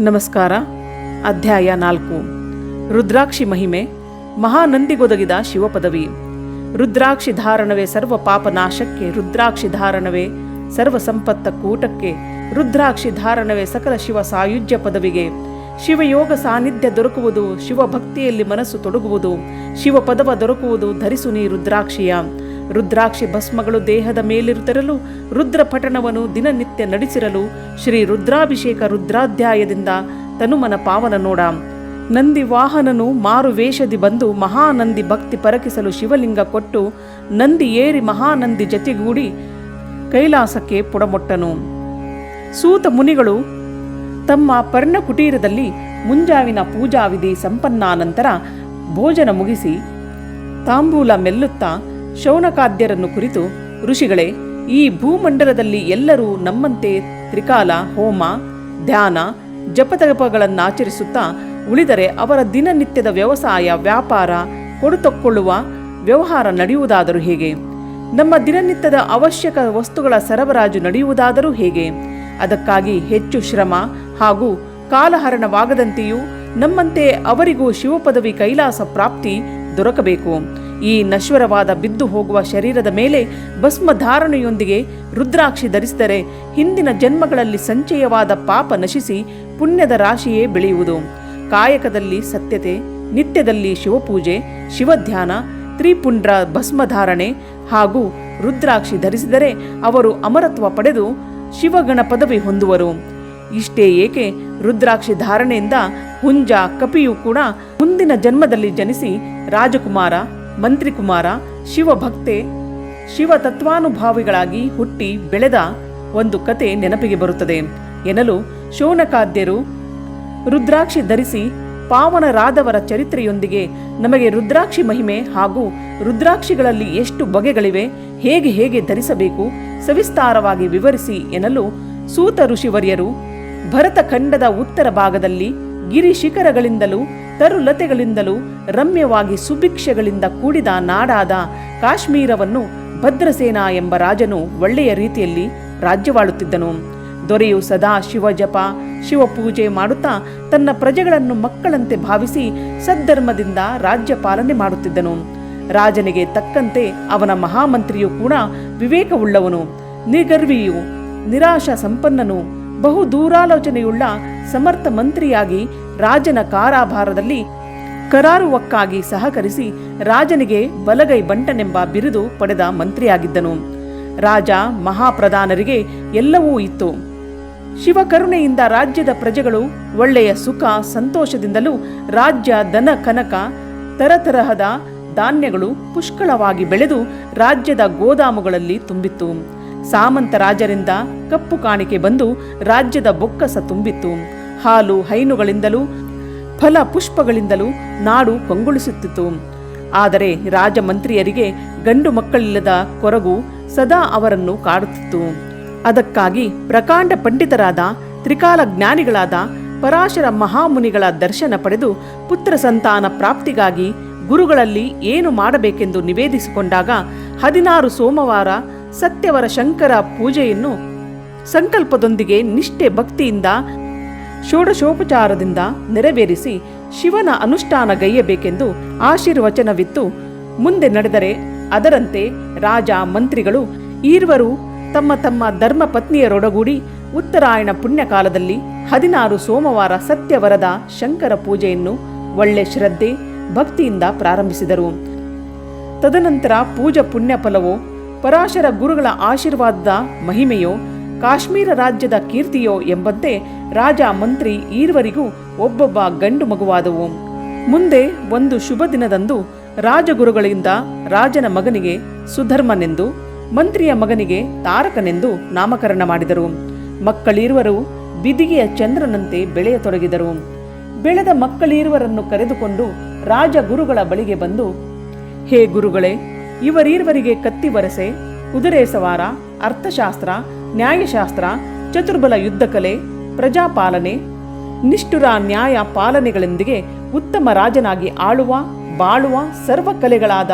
ನಮಸ್ಕಾರ. ಅಧ್ಯಾಯ 4. ರುದ್ರಾಕ್ಷಿ ಮಹಿಮೆ. ಮಹಾನಂದಿಗೊದಗಿದ ಶಿವಪದವಿ. ರುದ್ರಾಕ್ಷಿ ಧಾರಣವೇ ಸರ್ವ ಪಾಪನಾಶಕ್ಕೆ, ರುದ್ರಾಕ್ಷಿ ಧಾರಣವೇ ಸರ್ವ ಸಂಪತ್ತ ಕೂಟಕ್ಕೆ, ರುದ್ರಾಕ್ಷಿ ಧಾರಣವೇ ಸಕಲ ಶಿವ ಸಾಯುಜ್ಯ ಪದವಿಗೆ. ಶಿವಯೋಗ ಸಾನ್ನಿಧ್ಯ ದೊರಕುವುದು, ಶಿವಭಕ್ತಿಯಲ್ಲಿ ಮನಸ್ಸು ತೊಡಗುವುದು, ಶಿವಪದವ ದೊರಕುವುದು, ಧರಿಸು ನೀ ರುದ್ರಾಕ್ಷಿಯ. ರುದ್ರಾಕ್ಷಿ ಭಸ್ಮಗಳು ದೇಹದ ಮೇಲಿರುತ್ತಿರಲು, ರುದ್ರ ಪಠಣವನ್ನು ದಿನನಿತ್ಯ ನಡೆಸಿರಲು, ಶ್ರೀ ರುದ್ರಾಭಿಷೇಕ ರುದ್ರಾಧ್ಯಾಯದಿಂದ ತನುಮನ ಪಾವನ ನೋಡ. ನಂದಿ ವಾಹನನು ಮಾರು ವೇಷದಿ ಬಂದು ಮಹಾನಂದಿ ಭಕ್ತಿ ಪರಕಿಸಲು ಶಿವಲಿಂಗ ಕೊಟ್ಟು, ನಂದಿ ಏರಿ ಮಹಾನಂದಿ ಜತೆಗೂಡಿ ಕೈಲಾಸಕ್ಕೆ ಪುಡಮೊಟ್ಟನು. ಸೂತ ಮುನಿಗಳು ತಮ್ಮ ಪರ್ಣಕುಟೀರದಲ್ಲಿ ಮುಂಜಾವಿನ ಪೂಜಾವಿಧಿ ಸಂಪನ್ನಾನಂತರ ಭೋಜನ ಮುಗಿಸಿ ತಾಂಬೂಲ ಮೆಲ್ಲುತ್ತಾ ಶೌನಕಾದ್ಯರನ್ನು ಕುರಿತು, ಋಷಿಗಳೇ, ಈ ಭೂಮಂಡಲದಲ್ಲಿ ಎಲ್ಲರೂ ನಮ್ಮಂತೆ ತ್ರಿಕಾಲ ಹೋಮ, ಧ್ಯಾನ, ಜಪತಪಗಳನ್ನಾಚರಿಸುತ್ತಾ ಉಳಿದರೆ ಅವರ ದಿನನಿತ್ಯದ ವ್ಯವಸಾಯ, ವ್ಯಾಪಾರ, ಕೊಡುತಕ್ಕೊಳ್ಳುವ ವ್ಯವಹಾರ ನಡೆಯುವುದಾದರೂ ಹೇಗೆ? ನಮ್ಮ ದಿನನಿತ್ಯದ ಅವಶ್ಯಕ ವಸ್ತುಗಳ ಸರಬರಾಜು ನಡೆಯುವುದಾದರೂ ಹೇಗೆ? ಅದಕ್ಕಾಗಿ ಹೆಚ್ಚು ಶ್ರಮ ಹಾಗೂ ಕಾಲಹರಣವಾಗದಂತೆಯೂ ನಮ್ಮಂತೆ ಅವರಿಗೂ ಶಿವಪದವಿ ಕೈಲಾಸ ಪ್ರಾಪ್ತಿ ದೊರಕಬೇಕು. ಈ ನಶ್ವರವಾದ ಬಿದ್ದು ಹೋಗುವ ಶರೀರದ ಮೇಲೆ ಭಸ್ಮಧಾರಣೆಯೊಂದಿಗೆ ರುದ್ರಾಕ್ಷಿ ಧರಿಸಿದರೆ ಹಿಂದಿನ ಜನ್ಮಗಳಲ್ಲಿ ಸಂಚಯವಾದ ಪಾಪ ನಶಿಸಿ ಪುಣ್ಯದ ರಾಶಿಯೇ ಬೆಳೆಯುವುದು. ಕಾಯಕದಲ್ಲಿ ಸತ್ಯತೆ, ನಿತ್ಯದಲ್ಲಿ ಶಿವಪೂಜೆ, ಶಿವಧ್ಯಾನ, ತ್ರಿಪುಂಡ್ರ ಭಸ್ಮಧಾರಣೆ ಹಾಗೂ ರುದ್ರಾಕ್ಷಿ ಧರಿಸಿದರೆ ಅವರು ಅಮರತ್ವ ಪಡೆದು ಶಿವಗಣ ಪದವಿ ಹೊಂದುವರು. ಇಷ್ಟೇ ಏಕೆ, ರುದ್ರಾಕ್ಷಿ ಧಾರಣೆಯಿಂದ ಹುಂಜ ಕಪಿಯು ಕೂಡ ಮುಂದಿನ ಜನ್ಮದಲ್ಲಿ ಜನಿಸಿ ರಾಜಕುಮಾರ, ಮಂತ್ರಿಕುಮಾರ, ಶಿವಭಕ್ತೆ, ಶಿವತತ್ವಾನುಭಾವಿಗಳಾಗಿ ಹುಟ್ಟಿ ಬೆಳೆದ ಒಂದು ಕತೆ ನೆನಪಿಗೆ ಬರುತ್ತದೆ ಎನ್ನಲು, ಶೌನಕಾದ್ಯರು ರುದ್ರಾಕ್ಷಿ ಧರಿಸಿ ಪಾವನರಾದವರ ಚರಿತ್ರೆಯೊಂದಿಗೆ ನಮಗೆ ರುದ್ರಾಕ್ಷಿ ಮಹಿಮೆ ಹಾಗೂ ರುದ್ರಾಕ್ಷಿಗಳಲ್ಲಿ ಎಷ್ಟು ಬಗೆಗಳಿವೆ, ಹೇಗೆ ಹೇಗೆ ಧರಿಸಬೇಕು ಸವಿಸ್ತಾರವಾಗಿ ವಿವರಿಸಿ ಎನ್ನಲು, ಸೂತ ಋಷಿವರ್ಯರು ಭರತಖಂಡದ ಉತ್ತರ ಭಾಗದಲ್ಲಿ ಗಿರಿ ಶಿಖರಗಳಿಂದಲೂ ತರುಲತೆಗಳಿಂದಲೂ ರಮ್ಯವಾಗಿ ಸುಭಿಕ್ಷಗಳಿಂದ ಕೂಡಿದ ನಾಡಾದ ಕಾಶ್ಮೀರವನ್ನು ಭದ್ರಸೇನ ಎಂಬ ರಾಜನು ಒಳ್ಳೆಯ ರೀತಿಯಲ್ಲಿ ರಾಜ್ಯವಾಳುತ್ತಿದ್ದನು. ದೊರೆಯು ಸದಾ ಶಿವಜಪ, ಶಿವಪೂಜೆ ಮಾಡುತ್ತಾ ತನ್ನ ಪ್ರಜೆಗಳನ್ನು ಮಕ್ಕಳಂತೆ ಭಾವಿಸಿ ಸದ್ಧರ್ಮದಿಂದ ರಾಜ್ಯ ಪಾಲನೆ ಮಾಡುತ್ತಿದ್ದನು. ರಾಜನಿಗೆ ತಕ್ಕಂತೆ ಅವನ ಮಹಾಮಂತ್ರಿಯು ಕೂಡ ವಿವೇಕವುಳ್ಳವನು, ನಿಗರ್ವಿಯು, ನಿರಾಶಾ ಸಂಪನ್ನನು, ಬಹು ದೂರಾಲೋಚನೆಯುಳ್ಳ ಸಮರ್ಥ ಮಂತ್ರಿಯಾಗಿ ರಾಜನ ಕಾರಾಭಾರದಲ್ಲಿ ಕರಾರುವಕ್ಕಾಗಿ ಸಹಕರಿಸಿ ರಾಜನಿಗೆ ಬಲಗೈ ಬಂಟನೆಂಬ ಬಿರುದು ಪಡೆದ ಮಂತ್ರಿಯಾಗಿದ್ದನು. ರಾಜ ಮಹಾಪ್ರಧಾನರಿಗೆ ಎಲ್ಲವೂ ಇತ್ತು. ಶಿವಕರುಣೆಯಿಂದ ರಾಜ್ಯದ ಪ್ರಜೆಗಳು ಒಳ್ಳೆಯ ಸುಖ ಸಂತೋಷದಿಂದಲೂ ರಾಜ್ಯ ದನ ಕನಕ ತರತರಹದ ಧಾನ್ಯಗಳು ಪುಷ್ಕಳವಾಗಿ ಬೆಳೆದು ರಾಜ್ಯದ ಗೋದಾಮುಗಳಲ್ಲಿ ತುಂಬಿತ್ತು. ಸಾಮಂತ ರಾಜರಿಂದ ಕಪ್ಪು ಕಾಣಿಕೆ ಬಂದು ರಾಜ್ಯದ ಬೊಕ್ಕಸ ತುಂಬಿತ್ತು. ಹಾಲು ಹೈನುಗಳಿಂದಲೂ ಫಲ ಪುಷ್ಪಗಳಿಂದಲೂ ನಾಡು ಕೊಂಗೊಳಿಸುತ್ತಿತ್ತು. ಆದರೆ ರಾಜಮಂತ್ರಿಯರಿಗೆ ಗಂಡು ಮಕ್ಕಳಿಲ್ಲದ ಕೊರಗು ಸದಾ ಅವರನ್ನು ಕಾಡುತ್ತಿತ್ತು. ಅದಕ್ಕಾಗಿ ಪ್ರಕಾಂಡ ಪಂಡಿತರಾದ ತ್ರಿಕಾಲ ಜ್ಞಾನಿಗಳಾದ ಪರಾಶರ ಮಹಾಮುನಿಗಳ ದರ್ಶನ ಪಡೆದು ಪುತ್ರ ಸಂತಾನ ಪ್ರಾಪ್ತಿಗಾಗಿ ಗುರುಗಳಲ್ಲಿ ಏನು ಮಾಡಬೇಕೆಂದು ನಿವೇದಿಸಿಕೊಂಡಾಗ 16 ಸೋಮವಾರ ಸತ್ಯವರ ಶಂಕರ ಪೂಜೆಯನ್ನು ಸಂಕಲ್ಪದೊಂದಿಗೆ ನಿಷ್ಠೆ ಭಕ್ತಿಯಿಂದ ಷೋಡಶೋಪಚಾರದಿಂದ ನೆರವೇರಿಸಿ ಶಿವನ ಅನುಷ್ಠಾನಗೈಯಬೇಕೆಂದು ಆಶೀರ್ವಚನವಿತ್ತು. ಮುಂದೆ ನಡೆದರೆ ಅದರಂತೆ ರಾಜ ಮಂತ್ರಿಗಳು ಈರ್ವರು ತಮ್ಮ ತಮ್ಮ ಧರ್ಮ ಪತ್ನಿಯರೊಡಗೂಡಿ ಉತ್ತರಾಯಣ ಪುಣ್ಯಕಾಲದಲ್ಲಿ 16 ಸೋಮವಾರ ಸತ್ಯವರದ ಶಂಕರ ಪೂಜೆಯನ್ನು ಒಳ್ಳೆ ಶ್ರದ್ಧೆ ಭಕ್ತಿಯಿಂದ ಪ್ರಾರಂಭಿಸಿದರು. ತದನಂತರ ಪೂಜಾ ಪುಣ್ಯ ಫಲವೋ, ಪರಾಶರ ಗುರುಗಳ ಆಶೀರ್ವಾದದ ಮಹಿಮೆಯೋ, ಕಾಶ್ಮೀರ ರಾಜ್ಯದ ಕೀರ್ತಿಯೋ ಎಂಬಂತೆ ರಾಜ ಮಂತ್ರಿ ಈರ್ವರಿಗೂ ಒಬ್ಬೊಬ್ಬ ಗಂಡು ಮಗುವಾದವು. ಮುಂದೆ ಒಂದು ಶುಭ ದಿನದಂದು ರಾಜಗುರುಗಳಿಂದ ರಾಜನ ಮಗನಿಗೆ ಸುಧರ್ಮನೆಂದು, ಮಂತ್ರಿಯ ಮಗನಿಗೆ ತಾರಕನೆಂದು ನಾಮಕರಣ ಮಾಡಿದರು. ಮಕ್ಕಳೀರ್ವರು ಬಿದಿಗೆಯ ಚಂದ್ರನಂತೆ ಬೆಳೆಯತೊಡಗಿದರು. ಬೆಳೆದ ಮಕ್ಕಳೀರ್ವರನ್ನು ಕರೆದುಕೊಂಡು ರಾಜಗುರುಗಳ ಬಳಿಗೆ ಬಂದು, ಹೇ ಗುರುಗಳೇ, ಇವರೀರ್ವರಿಗೆ ಕತ್ತಿ ವರಸೆ, ಕುದುರೆ ಸವಾರ, ಅರ್ಥಶಾಸ್ತ್ರ, ನ್ಯಾಯಶಾಸ್ತ್ರ, ಚತುರ್ಬಲ ಯುದ್ಧಕಲೆ, ಪ್ರಜಾಪಾಲನೆ, ನಿಷ್ಠುರ ನ್ಯಾಯ ಪಾಲನೆಗಳೊಂದಿಗೆ ಉತ್ತಮ ರಾಜನಾಗಿ ಆಳುವ ಬಾಳುವ ಸರ್ವ ಕಲೆಗಳಾದ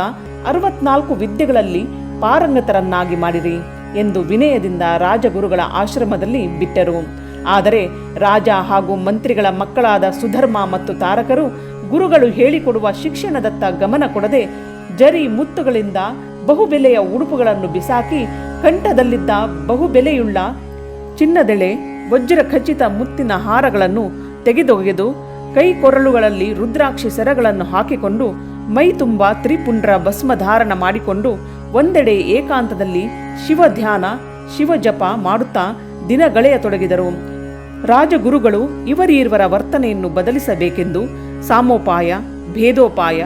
64 ವಿದ್ಯೆಗಳಲ್ಲಿ ಪಾರಂಗತರನ್ನಾಗಿ ಮಾಡಿರಿ ಎಂದು ವಿನಯದಿಂದ ರಾಜಗುರುಗಳ ಆಶ್ರಮದಲ್ಲಿ ಬಿಟ್ಟರು. ಆದರೆ ರಾಜ ಹಾಗೂ ಮಂತ್ರಿಗಳ ಮಕ್ಕಳಾದ ಸುಧರ್ಮ ಮತ್ತು ತಾರಕರು ಗುರುಗಳು ಹೇಳಿಕೊಡುವ ಶಿಕ್ಷಣದತ್ತ ಗಮನ ಕೊಡದೆ ಜರಿ ಮುತ್ತುಗಳಿಂದ ಬಹುಬೆಲೆಯ ಉಡುಪುಗಳನ್ನು ಬಿಸಾಕಿ ಕಂಠದಲ್ಲಿದ್ದ ಬಹುಬೆಲೆಯುಳ್ಳ ಚಿನ್ನದೆಳೆ ವಜ್ರ ಖಚಿತ ಮುತ್ತಿನ ಹಾರಗಳನ್ನು ತೆಗೆದೊಗೆದು ಕೈ ಕೊರಳುಗಳಲ್ಲಿ ರುದ್ರಾಕ್ಷಿ ಸರಗಳನ್ನು ಹಾಕಿಕೊಂಡು ಮೈ ತುಂಬ ತ್ರಿಪುಂಡ್ರ ಭಸ್ಮಧಾರಣ ಮಾಡಿಕೊಂಡು ಒಂದೆಡೆ ಏಕಾಂತದಲ್ಲಿ ಶಿವಧ್ಯಾನ ಶಿವಜಪ ಮಾಡುತ್ತಾ ದಿನಗಳೆಯತೊಡಗಿದರು. ರಾಜಗುರುಗಳು ಇವರೀರ್ವರ ವರ್ತನೆಯನ್ನು ಬದಲಿಸಬೇಕೆಂದು ಸಾಮೋಪಾಯ, ಭೇದೋಪಾಯ,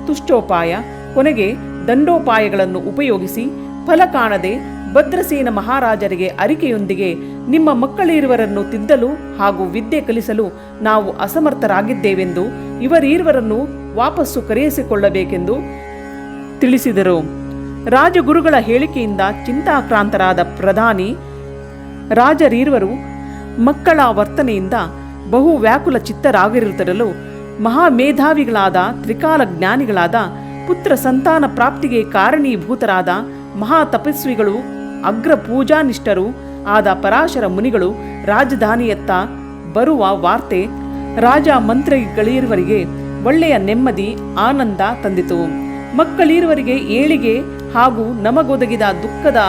ತುಷ್ಟೋಪಾಯ, ಕೊನೆಗೆ ದಂಡೋಪಾಯಗಳನ್ನು ಉಪಯೋಗಿಸಿ ಫಲ ಕಾಣದೆ ಭದ್ರಸೇನ ಮಹಾರಾಜರಿಗೆ ಅರಿಕೆಯೊಂದಿಗೆ ನಿಮ್ಮ ಮಕ್ಕಳಿರುವರನ್ನು ತಿದ್ದಲು ಹಾಗೂ ವಿದ್ಯೆ ಕಲಿಸಲು ನಾವು ಅಸಮರ್ಥರಾಗಿದ್ದೇವೆಂದು ಇವರೀರ್ವರನ್ನು ವಾಪಸ್ಸು ಕರೆಯಿಸಿಕೊಳ್ಳಬೇಕೆಂದು ತಿಳಿಸಿದರು. ರಾಜಗುರುಗಳ ಹೇಳಿಕೆಯಿಂದ ಚಿಂತಾಕ್ರಾಂತರಾದ ಪ್ರಧಾನಿ ರಾಜರೀರ್ವರು ಮಕ್ಕಳ ವರ್ತನೆಯಿಂದ ಬಹು ವ್ಯಾಕುಲ ಚಿತ್ತರಾಗಿರುತ್ತಿರಲು ಮಹಾಮೇಧಾವಿಗಳಾದ ತ್ರಿಕಾಲ ಜ್ಞಾನಿಗಳಾದ ಪುತ್ರ ಸಂತಾನ ಪ್ರಾಪ್ತಿಗೆ ಕಾರಣೀಭೂತರಾದ ಮಹಾ ತಪಸ್ವಿಗಳು ಅಗ್ರ ಪೂಜಾನಿಷ್ಠರು ಆದ ಪರಾಶರ ಮುನಿಗಳು ರಾಜಧಾನಿಯತ್ತ ಬರುವ ವಾರ್ತೆ ರಾಜ ಮಂತ್ರಿಗಳಿರುವರಿಗೆ ಒಳ್ಳೆಯ ನೆಮ್ಮದಿ ಆನಂದ ತಂದಿತು. ಮಕ್ಕಳಿರುವರಿಗೆ ಏಳಿಗೆ ಹಾಗೂ ನಮಗೊದಗಿದ ದುಃಖದ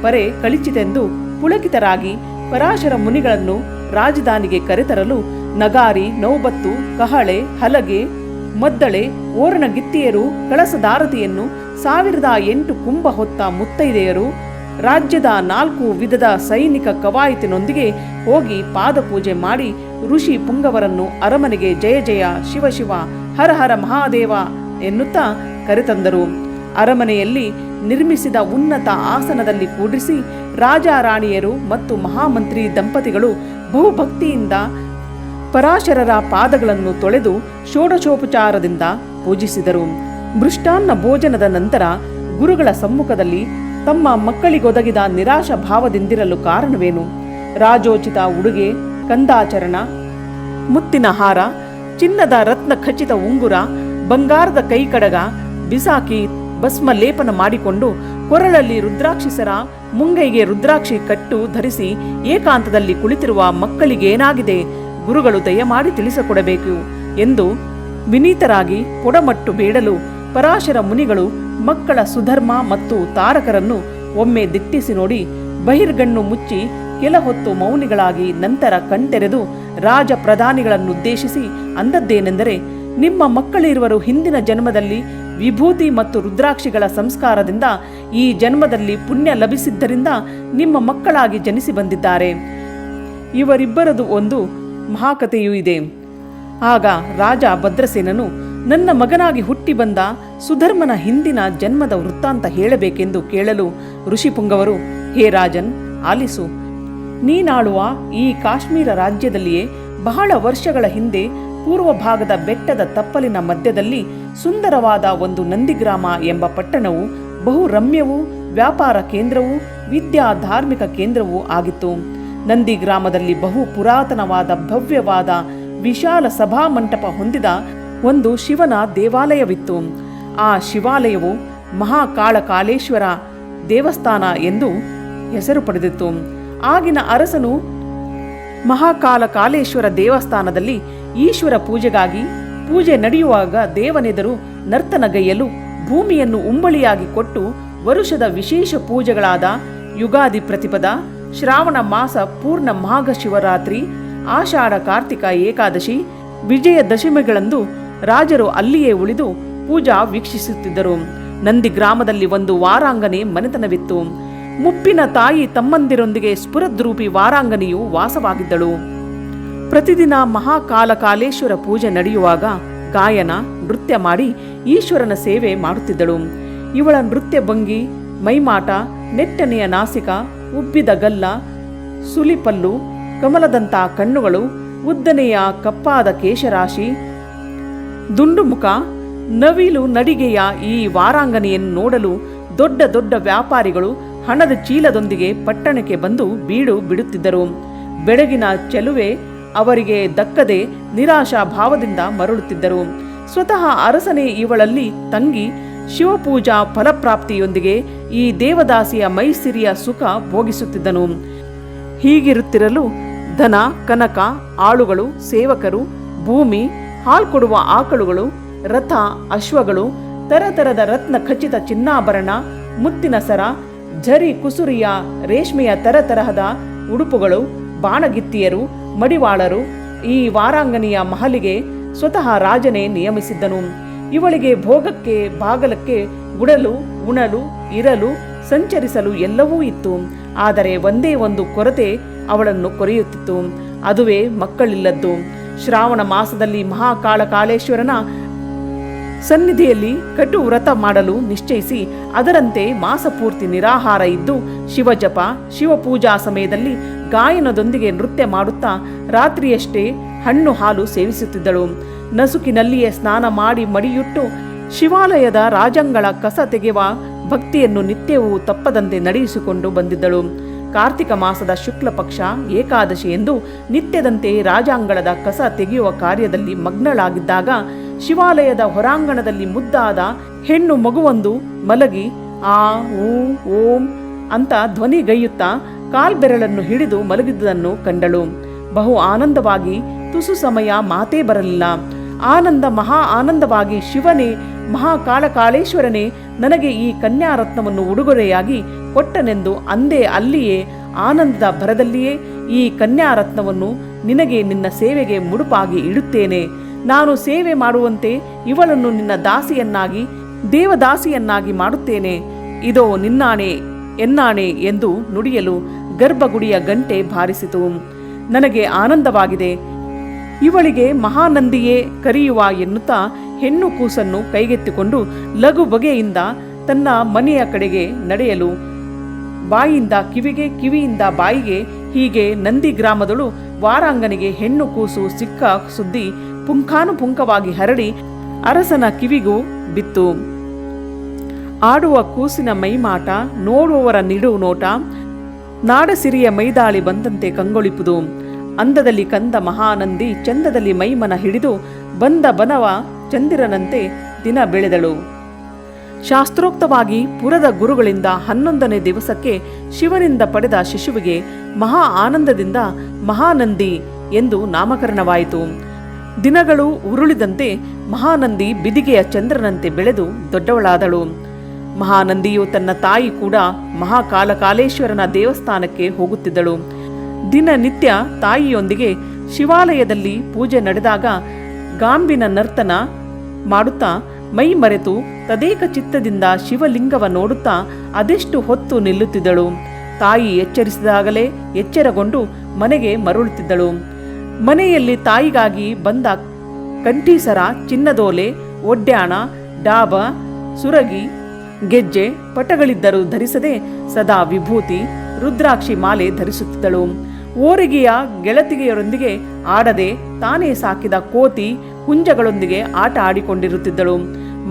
ಪರೆ ಕಳಿಚಿತೆಂದು ಪುಳಕಿತರಾಗಿ ಪರಾಶರ ಮುನಿಗಳನ್ನು ರಾಜಧಾನಿಗೆ ಕರೆತರಲು ನಗಾರಿ, ನೌಬತ್ತು, ಕಹಳೆ, ಹಲಗೆ, ಮದ್ದಳೆ, ಓರಣಗಿತ್ತಿಯರು, ಕಳಸದಾರತಿಯನ್ನು 1008 ಕುಂಭ ಹೊತ್ತ ಮುತ್ತೈದೆಯರು ರಾಜ್ಯದ 4 ವಿಧದ ಸೈನಿಕ ಕವಾಯತಿನೊಂದಿಗೆ ಹೋಗಿ ಪಾದಪೂಜೆ ಮಾಡಿ ಋಷಿ ಪುಂಗವರನ್ನು ಅರಮನೆಗೆ ಜಯ ಜಯ ಶಿವ ಶಿವ ಹರ ಹರ ಮಹಾದೇವ ಎನ್ನುತ್ತಾ ಕರೆತಂದರು. ಅರಮನೆಯಲ್ಲಿ ನಿರ್ಮಿಸಿದ ಉನ್ನತ ಆಸನದಲ್ಲಿ ಕೂಡಿಸಿ ರಾಜಾರಾಣಿಯರು ಮತ್ತು ಮಹಾಮಂತ್ರಿ ದಂಪತಿಗಳು ಬಹುಭಕ್ತಿಯಿಂದ ಪರಾಶರರ ಪಾದಗಳನ್ನು ತೊಳೆದು ಷೋಡಶೋಪಚಾರದಿಂದ ಪೂಜಿಸಿದರು. ಮೃಷ್ಟಾನ್ನ ಭೋಜನದ ನಂತರ ಗುರುಗಳ ಸಮ್ಮುಖದಲ್ಲಿ ತಮ್ಮ ಮಕ್ಕಳಿಗೊದಗಿದ ನಿರಾಶ ಭಾವದಿಂದಿರಲು ಕಾರಣವೇನು? ರಾಜೋಚಿತ ಉಡುಗೆ, ಕಂದಾಚರಣ, ಮುತ್ತಿನ ಹಾರ, ಚಿನ್ನದ ರತ್ನ ಖಚಿತ ಉಂಗುರ, ಬಂಗಾರದ ಕೈಕಡಗ ಬಿಸಾಕಿ ಭಸ್ಮ ಲೇಪನ ಮಾಡಿಕೊಂಡು ಕೊರಳಲ್ಲಿ ರುದ್ರಾಕ್ಷಿಸರ, ಮುಂಗೈಗೆ ರುದ್ರಾಕ್ಷಿ ಕಟ್ಟು ಧರಿಸಿ ಏಕಾಂತದಲ್ಲಿ ಕುಳಿತಿರುವ ಮಕ್ಕಳಿಗೇನಾಗಿದೆ? ಗುರುಗಳು ದಯಮಾಡಿ ತಿಳಿಸಿಕೊಡಬೇಕು ಎಂದು ವಿನೀತರಾಗಿ ಪೊಡಮಟ್ಟು ಬೇಡಲು ಪರಾಶರ ಮುನಿಗಳು ಮಕ್ಕಳ ಸುಧರ್ಮ ಮತ್ತು ತಾರಕರನ್ನು ಒಮ್ಮೆ ದಿಟ್ಟಿಸಿ ನೋಡಿ ಬಹಿರ್ಗಣ್ಣು ಮುಚ್ಚಿ ಕೆಲ ಹೊತ್ತು ಮೌನಿಗಳಾಗಿ ನಂತರ ಕಣ್ತೆರೆದು ರಾಜ ಪ್ರಧಾನಿಗಳನ್ನುದ್ದೇಶಿಸಿ ಅಂದದ್ದೇನೆಂದರೆ, ನಿಮ್ಮ ಮಕ್ಕಳಿರುವರು ಹಿಂದಿನ ಜನ್ಮದಲ್ಲಿ ವಿಭೂತಿ ಮತ್ತು ರುದ್ರಾಕ್ಷಿಗಳ ಸಂಸ್ಕಾರದಿಂದ ಈ ಜನ್ಮದಲ್ಲಿ ಪುಣ್ಯ ಲಭಿಸಿದ್ದರಿಂದ ನಿಮ್ಮ ಮಕ್ಕಳಾಗಿ ಜನಿಸಿ ಬಂದಿದ್ದಾರೆ. ಇವರಿಬ್ಬರದು ಒಂದು ಮಹಾಕಥೆಯೂ ಇದೆ. ಆಗ ರಾಜ ಭದ್ರಸೇನನು ನನ್ನ ಮಗನಾಗಿ ಹುಟ್ಟಿ ಬಂದ ಸುಧರ್ಮನ ಹಿಂದಿನ ಜನ್ಮದ ವೃತ್ತಾಂತ ಹೇಳಬೇಕೆಂದು ಕೇಳಲು ಋಷಿಪುಂಗವರು, ಹೇ ರಾಜನ್, ಆಲಿಸು. ನೀನಾಳುವ ಈ ಕಾಶ್ಮೀರ ರಾಜ್ಯದಲ್ಲಿಯೇ ಬಹಳ ವರ್ಷಗಳ ಹಿಂದೆ ಪೂರ್ವ ಭಾಗದ ಬೆಟ್ಟದ ತಪ್ಪಲಿನ ಮಧ್ಯದಲ್ಲಿ ಸುಂದರವಾದ ಒಂದು ನಂದಿಗ್ರಾಮ ಎಂಬ ಪಟ್ಟಣವು ಬಹು ರಮ್ಯವೂ ವ್ಯಾಪಾರ ಕೇಂದ್ರವೂ ವಿದ್ಯಾ ಧಾರ್ಮಿಕ ಕೇಂದ್ರವೂ ಆಗಿತ್ತು. ನಂದಿ ಗ್ರಾಮದಲ್ಲಿ ಬಹು ಪುರಾತನವಾದ ಭವ್ಯವಾದ ವಿಶಾಲ ಸಭಾಮಂಟಪ ಹೊಂದಿದ ಒಂದು ಶಿವನ ದೇವಾಲಯವಿತ್ತು. ಆ ಶಿವಾಲಯವು ಮಹಾಕಾಳಕಾಲೇಶ್ವರ ದೇವಸ್ಥಾನ ಎಂದು ಹೆಸರು ಪಡೆದಿತ್ತು. ಆಗಿನ ಅರಸನು ಮಹಾಕಾಳಕಾಲೇಶ್ವರ ದೇವಸ್ಥಾನದಲ್ಲಿ ಈಶ್ವರ ಪೂಜೆಗಾಗಿ ಪೂಜೆ ನಡೆಯುವಾಗ ದೇವನೆದರು ನರ್ತನಗೈಯಲು ಭೂಮಿಯನ್ನು ಉಂಬಳಿಯಾಗಿ ಕೊಟ್ಟು ವರುಷದ ವಿಶೇಷ ಪೂಜೆಗಳಾದ ಯುಗಾದಿ ಪ್ರತಿಪದ, ಶ್ರಾವಣ ಮಾಸ ಪೂರ್ಣ ಮಾಘ ಶಿವರಾತ್ರಿ, ಆಷಾಢ ಕಾರ್ತಿಕ ಏಕಾದಶಿ, ವಿಜಯದಶಮಿಗಳಂದು ರಾಜರು ಅಲ್ಲಿಯೇ ಉಳಿದು ಪೂಜಾ ವೀಕ್ಷಿಸುತ್ತಿದ್ದರು. ನಂದಿ ಗ್ರಾಮದಲ್ಲಿ ಒಂದು ವಾರಾಂಗನೆ ಮನೆತನವಿತ್ತು. ಮುಪ್ಪಿನ ತಾಯಿ ತಮ್ಮಂದಿರೊಂದಿಗೆ ಸ್ಫುರದ್ರೂಪಿ ವಾರಾಂಗನೆಯು ವಾಸವಾಗಿದ್ದಳು. ಪ್ರತಿದಿನ ಮಹಾಕಾಳಕಾಲೇಶ್ವರ ಪೂಜೆ ನಡೆಯುವಾಗ ಗಾಯನ, ನೃತ್ಯ ಮಾಡಿ ಈಶ್ವರನ ಸೇವೆ ಮಾಡುತ್ತಿದ್ದಳು. ಇವಳ ನೃತ್ಯ ಭಂಗಿ, ಮೈಮಾಟ, ನೆಟ್ಟನೆಯ ನಾಸಿಕ, ಉಬ್ಬಿದ ಗಲ್ಲ, ಸುಲಿಪಲ್ಲು, ಕಮಲದಂಥ ಕಣ್ಣುಗಳು, ಉದ್ದನೆಯ ಕಪ್ಪಾದ ಕೇಶರಾಶಿ, ದುಂಡು ಮುಖ, ನವಿಲು ನಡಿಗೆಯ ಈ ವಾರಾಂಗನೆಯನ್ನು ನೋಡಲು ದೊಡ್ಡ ದೊಡ್ಡ ವ್ಯಾಪಾರಿಗಳು ಹಣದ ಚೀಲದೊಂದಿಗೆ ಪಟ್ಟಣಕ್ಕೆ ಬಂದು ಬೀಡು ಬಿಡುತ್ತಿದ್ದರು. ಬೆಳಗಿನ ಚೆಲುವೆ ಅವರಿಗೆ ದಕ್ಕದೆ ನಿರಾಶಾ ಭಾವದಿಂದ ಮರಳುತ್ತಿದ್ದರು. ಸ್ವತಃ ಅರಸನೇ ಇವಳಲ್ಲಿ ತಂಗಿ ಶಿವಪೂಜಾ ಫಲಪ್ರಾಪ್ತಿಯೊಂದಿಗೆ ಈ ದೇವದಾಸಿಯ ಮೈಸಿರಿಯ ಸುಖ ಭೋಗಿಸುತ್ತಿದ್ದನು. ಹೀಗಿರುತ್ತಿರಲು ಧನ ಕನಕ, ಆಳುಗಳು, ಸೇವಕರು, ಭೂಮಿ, ಹಾಲು ಕೊಡುವ ಆಕಳುಗಳು, ರಥ, ಅಶ್ವಗಳು, ತರತರದ ರತ್ನ ಖಚಿತ ಚಿನ್ನಾಭರಣ, ಮುತ್ತಿನ ಸರ, ಝರಿ ಕುಸುರಿಯ ರೇಷ್ಮೆಯ ತರತರಹದ ಉಡುಪುಗಳು, ಬಾಣಗಿತ್ತಿಯರು, ಮಡಿವಾಳರು ಈ ವಾರಾಂಗನೆಯ ಮಹಲಿಗೆ ಸ್ವತಃ ರಾಜನೇ ನಿಯಮಿಸಿದ್ದನು. ಇವಳಿಗೆ ಭೋಗಕ್ಕೆ, ಬಾಗಲಕ್ಕೆ, ಉಡಲು, ಉಣಲು, ಇರಲು, ಸಂಚರಿಸಲು ಎಲ್ಲವೂ ಇತ್ತು. ಆದರೆ ಒಂದೇ ಒಂದು ಕೊರತೆ ಅವಳನ್ನು ಕೊರೆಯುತ್ತಿತ್ತು. ಅದುವೇ ಮಕ್ಕಳಿಲ್ಲದ್ದು. ಶ್ರಾವಣ ಮಾಸದಲ್ಲಿ ಮಹಾಕಾಳೇಶ್ವರನ ಸನ್ನಿಧಿಯಲ್ಲಿ ಕಟು ವ್ರತ ಮಾಡಲು ನಿಶ್ಚಯಿಸಿ ಅದರಂತೆ ಮಾಸಪೂರ್ತಿ ನಿರಾಹಾರ ಇದ್ದು ಶಿವಜಪ, ಶಿವಪೂಜಾ ಸಮಯದಲ್ಲಿ ಗಾಯನದೊಂದಿಗೆ ನೃತ್ಯ ಮಾಡುತ್ತಾ ರಾತ್ರಿಯಷ್ಟೇ ಹಣ್ಣು ಹಾಲು ಸೇವಿಸುತ್ತಿದ್ದಳು. ನಸುಕಿನಲ್ಲಿಯೇ ಸ್ನಾನ ಮಾಡಿ ಮಡಿಯುಟ್ಟು ಶಿವಾಲಯದ ರಾಜಂಗಳ ಕಸ ತೆಗೆಯುವ ಭಕ್ತಿಯನ್ನು ನಿತ್ಯವೂ ತಪ್ಪದಂತೆ ನಡೆಸಿಕೊಂಡು ಬಂದಿದ್ದಳು. ಕಾರ್ತಿಕ ಮಾಸದ ಶುಕ್ಲ ಪಕ್ಷ ಏಕಾದಶಿ ಎಂದು ನಿತ್ಯದಂತೆ ರಾಜಾಂಗಳದ ಕಸ ತೆಗೆಯುವ ಕಾರ್ಯದಲ್ಲಿ ಮಗ್ನಳಾಗಿದ್ದಾಗ ಶಿವಾಲಯದ ಹೊರಾಂಗಣದಲ್ಲಿ ಮುದ್ದಾದ ಹೆಣ್ಣು ಮಗುವೊಂದು ಮಲಗಿ ಆ ಊ ಓಂ ಅಂತ ಧ್ವನಿಗೈಯುತ್ತಾ ಕಾಲ್ಬೆರಳನ್ನು ಹಿಡಿದು ಮಲಗಿದ್ದುದನ್ನು ಕಂಡಳು. ಬಹು ಆನಂದವಾಗಿ ತುಸು ಸಮಯ ಮಾತೇ ಬರಲಿಲ್ಲ. ಆನಂದ ಮಹಾ ಆನಂದವಾಗಿ ಶಿವನೇ, ಮಹಾಕಾಳೇಶ್ವರನೇ ನನಗೆ ಈ ಕನ್ಯಾರತ್ನವನ್ನು ಉಡುಗೊರೆಯಾಗಿ ಕೊಟ್ಟನೆಂದು ಅಂದೇ ಅಲ್ಲಿಯೇ ಆನಂದದ ಭರದಲ್ಲಿಯೇ ಈ ಕನ್ಯಾರತ್ನವನ್ನು ನಿನಗೆ ನಿನ್ನ ಸೇವೆಗೆ ಮುಡುಪಾಗಿ ಇಡುತ್ತೇನೆ. ನಾನು ಸೇವೆ ಮಾಡುವಂತೆ ಇವಳನ್ನು ನಿನ್ನ ದಾಸಿಯನ್ನಾಗಿ ದೇವದಾಸಿಯನ್ನಾಗಿ ಮಾಡುತ್ತೇನೆ. ಇದೋ ನಿನ್ನಾಣೆ ಎನ್ನಾಣೆ ಎಂದು ನುಡಿಯಲು ಗರ್ಭಗುಡಿಯ ಗಂಟೆ ಬಾರಿಸಿತು. ನನಗೆ ಆನಂದವಾಗಿದೆ. ಇವಳಿಗೆ ಮಹಾನಂದಿಯೇ ಕರೆಯುವ ಎನ್ನುತ್ತಾ ಹೆಣ್ಣು ಕೂಸನ್ನು ಕೈಗೆತ್ತಿಕೊಂಡು ಲಘು ಬಗೆಯಿಂದ ತನ್ನ ಮನೆಯ ಕಡೆಗೆ ನಡೆಯಲು ಬಾಯಿಯಿಂದ ಕಿವಿಗೆ, ಕಿವಿಯಿಂದ ಬಾಯಿಗೆ ಹೀಗೆ ನಂದಿ ಗ್ರಾಮದಳು ವಾರಾಂಗನಿಗೆ ಹೆಣ್ಣು ಕೂಸು ಸಿಕ್ಕ ಸುದ್ದಿ ಪುಂಖಾನುಪುಂಖವಾಗಿ ಹರಡಿ ಅರಸನ ಕಿವಿಗೂ ಬಿತ್ತು. ಆಡುವ ಕೂಸಿನ ಮೈಮಾಟ, ನೋಡುವವರ ನಿಡು ನೋಟ, ನಾಡಸಿರಿಯ ಮೈದಾಳಿ ಬಂದಂತೆ ಕಂಗೊಳಿಪುದು. ಅಂದದಲ್ಲಿ ಕಂದ ಮಹಾನಂದಿ ಚಂದದಲ್ಲಿ ಮೈಮನ ಹಿಡಿದು ಬಂದ ಬನವ ಚಂದಿರನಂತೆ ದಿನ ಬೆಳೆದಳು. ಶಾಸ್ತ್ರೋಕ್ತವಾಗಿ ಪುರದ ಗುರುಗಳಿಂದ 11ನೇ ದಿವಸಕ್ಕೆ ಶಿವನಿಂದ ಪಡೆದ ಶಿಶುವಿಗೆ ಮಹಾ ಆನಂದದಿಂದ ಮಹಾನಂದಿ ಎಂದು ನಾಮಕರಣವಾಯಿತು. ದಿನಗಳು ಉರುಳಿದಂತೆ ಮಹಾನಂದಿ ಬಿದಿಗೆಯ ಚಂದ್ರನಂತೆ ಬೆಳೆದು ದೊಡ್ಡವಳಾದಳು. ಮಹಾನಂದಿಯು ತನ್ನ ತಾಯಿ ಕೂಡ ಮಹಾಕಾಳೇಶ್ವರನ ದೇವಸ್ಥಾನಕ್ಕೆ ಹೋಗುತ್ತಿದ್ದಳು. ದಿನನಿತ್ಯ ತಾಯಿಯೊಂದಿಗೆ ಶಿವಾಲಯದಲ್ಲಿ ಪೂಜೆ ನಡೆದಾಗ ಗಾಂಬಿನ ನರ್ತನ ಮಾಡುತ್ತಾ ಮೈ ಮರೆತು ತದೇಕ ಚಿತ್ತದಿಂದ ಶಿವಲಿಂಗವ ನೋಡುತ್ತಾ ಅದೆಷ್ಟು ಹೊತ್ತು ನಿಲ್ಲುತ್ತಿದ್ದಳು. ತಾಯಿ ಎಚ್ಚರಿಸಿದಾಗಲೇ ಎಚ್ಚರಗೊಂಡು ಮನೆಗೆ ಮರಳುತ್ತಿದ್ದಳು. ಮನೆಯಲ್ಲಿ ತಾಯಿಗಾಗಿ ಬಂದ ಕಂಠೀಸರ, ಚಿನ್ನದೋಲೆ, ಒಡ್ಯಾಣ, ಡಾಬ, ಸುರಗಿ, ಗೆಜ್ಜೆ, ಪಟಗಳಿದ್ದರೂ ಧರಿಸದೆ ಸದಾ ವಿಭೂತಿ, ರುದ್ರಾಕ್ಷಿ ಮಾಲೆ ಧರಿಸುತ್ತಿದ್ದಳು. ಓರಿಗೆಯ ಗೆಳತಿಗೆಯರೊಂದಿಗೆ ಆಡದೆ ತಾನೇ ಸಾಕಿದ ಕೋತಿ ಹುಂಜಗಳೊಂದಿಗೆ ಆಟ ಆಡಿಕೊಂಡಿರುತ್ತಿದ್ದಳು.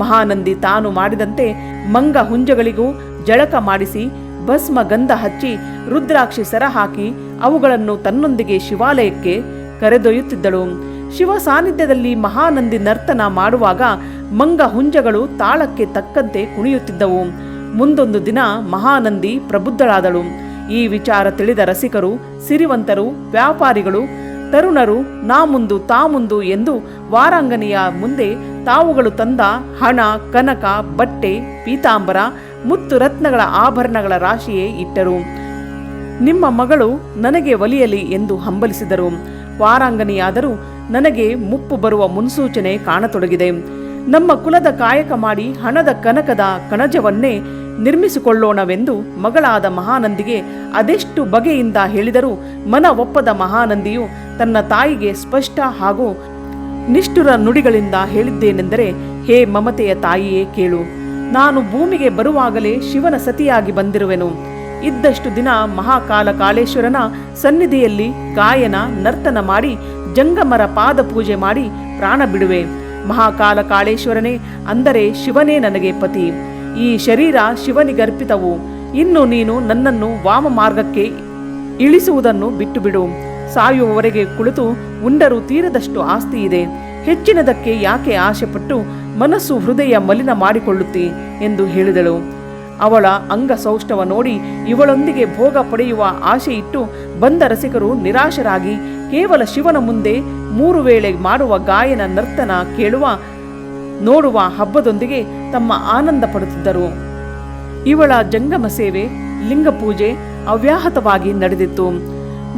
ಮಹಾನಂದಿ ತಾನು ಮಾಡಿದಂತೆ ಮಂಗ ಹುಂಜಗಳಿಗೂ ಜಳಕ ಮಾಡಿಸಿ ಭಸ್ಮ ಗಂಧ ಹಚ್ಚಿ ರುದ್ರಾಕ್ಷಿ ಸರ ಹಾಕಿ ಅವುಗಳನ್ನು ತನ್ನೊಂದಿಗೆ ಶಿವಾಲಯಕ್ಕೆ ಕರೆದೊಯ್ಯುತ್ತಿದ್ದಳು. ಶಿವ ಸಾನ್ನಿಧ್ಯದಲ್ಲಿ ಮಹಾನಂದಿ ನರ್ತನ ಮಾಡುವಾಗ ಮಂಗ ಹುಂಜಗಳು ತಾಳಕ್ಕೆ ತಕ್ಕಂತೆ ಕುಣಿಯುತ್ತಿದ್ದವು. ಮುಂದೊಂದು ದಿನ ಮಹಾನಂದಿ ಪ್ರಬುದ್ಧಳಾದಳು. ಈ ವಿಚಾರ ತಿಳಿದ ರಸಿಕರು, ಸಿರಿವಂತರು, ವ್ಯಾಪಾರಿಗಳು, ತರುಣರು ನಾ ಮುಂದು ತಾ ಮುಂದು ಎಂದು ವಾರಾಂಗನೆಯ ಮುಂದೆ ತಾವುಗಳು ತಂದ ಹಣ, ಕನಕ, ಬಟ್ಟೆ, ಪೀತಾಂಬರ, ಮುತ್ತು ರತ್ನಗಳ ಆಭರಣಗಳ ರಾಶಿಯೇ ಇಟ್ಟರು. ನಿಮ್ಮ ಮಗಳು ನನಗೆ ಒಲಿಯಲಿ ಎಂದು ಹಂಬಲಿಸಿದರು. ವಾರಾಂಗನೆಯಾದರೂ ನನಗೆ ಮುಪ್ಪು ಬರುವ ಮುನ್ಸೂಚನೆ ಕಾಣತೊಡಗಿದೆ. ನಮ್ಮ ಕುಲದ ಕಾಯಕ ಮಾಡಿ ಹಣದ ಕನಕದ ಕಣಜವನ್ನೇ ನಿರ್ಮಿಸಿಕೊಳ್ಳೋಣವೆಂದು ಮಗಳಾದ ಮಹಾನಂದಿಗೆ ಅದೆಷ್ಟು ಬಗೆಯಿಂದ ಹೇಳಿದರೂ ಮನ ಒಪ್ಪದ ಮಹಾನಂದಿಯು ತನ್ನ ತಾಯಿಗೆ ಸ್ಪಷ್ಟ ಹಾಗೂ ನಿಷ್ಠುರ ನುಡಿಗಳಿಂದ ಹೇಳಿದ್ದೇನೆಂದರೆ, ಹೇ ಮಮತೆಯ ತಾಯಿಯೇ ಕೇಳು. ನಾನು ಭೂಮಿಗೆ ಬರುವಾಗಲೇ ಶಿವನ ಸತಿಯಾಗಿ ಬಂದಿರುವೆನು. ಇದ್ದಷ್ಟು ದಿನ ಮಹಾಕಾಳೇಶ್ವರನ ಸನ್ನಿಧಿಯಲ್ಲಿ ಗಾಯನ ನರ್ತನ ಮಾಡಿ ಜಂಗಮರ ಪಾದ ಪೂಜೆ ಮಾಡಿ ಪ್ರಾಣ ಬಿಡುವೆ. ಮಹಾಕಾಳೇಶ್ವರನೇ ಅಂದರೆ ಶಿವನೇ ನನಗೆ ಪತಿ. ಈ ಶರೀರ ಶಿವನಿಗರ್ಪಿತವು. ಇನ್ನು ನೀನು ನನ್ನನ್ನು ವಾಮ ಮಾರ್ಗಕ್ಕೆ ಇಳಿಸುವುದನ್ನು ಬಿಟ್ಟು ಬಿಡು. ಸಾಯುವವರೆಗೆ ಕುಳಿತು ಉಂಡರೂ ತೀರದಷ್ಟು ಆಸ್ತಿ ಇದೆ. ಹೆಚ್ಚಿನದಕ್ಕೆ ಯಾಕೆ ಆಶೆಪಟ್ಟು ಮನಸ್ಸು ಹೃದಯ ಮಲಿನ ಮಾಡಿಕೊಳ್ಳುತ್ತಿ ಎಂದು ಹೇಳಿದಳು. ಅವಳ ಅಂಗಸೌಷ್ಠವ ನೋಡಿ ಇವಳೊಂದಿಗೆ ಭೋಗ ಪಡೆಯುವ ಆಶೆಯಿಟ್ಟು ಬಂದ ರಸಿಕರು ನಿರಾಶರಾಗಿ ಕೇವಲ ಶಿವನ ಮುಂದೆ 3 ವೇಳೆ ಮಾಡುವ ಗಾಯನ ನರ್ತನ ಕೇಳುವ ನೋಡುವ ಹಬ್ಬದೊಂದಿಗೆ ತಮ್ಮ ಆನಂದ ಪಡುತ್ತಿದ್ದರು. ಇವಳ ಜಂಗಮ ಸೇವೆ, ಲಿಂಗ ಪೂಜೆ ಅವ್ಯಾಹತವಾಗಿ ನಡೆದಿತ್ತು.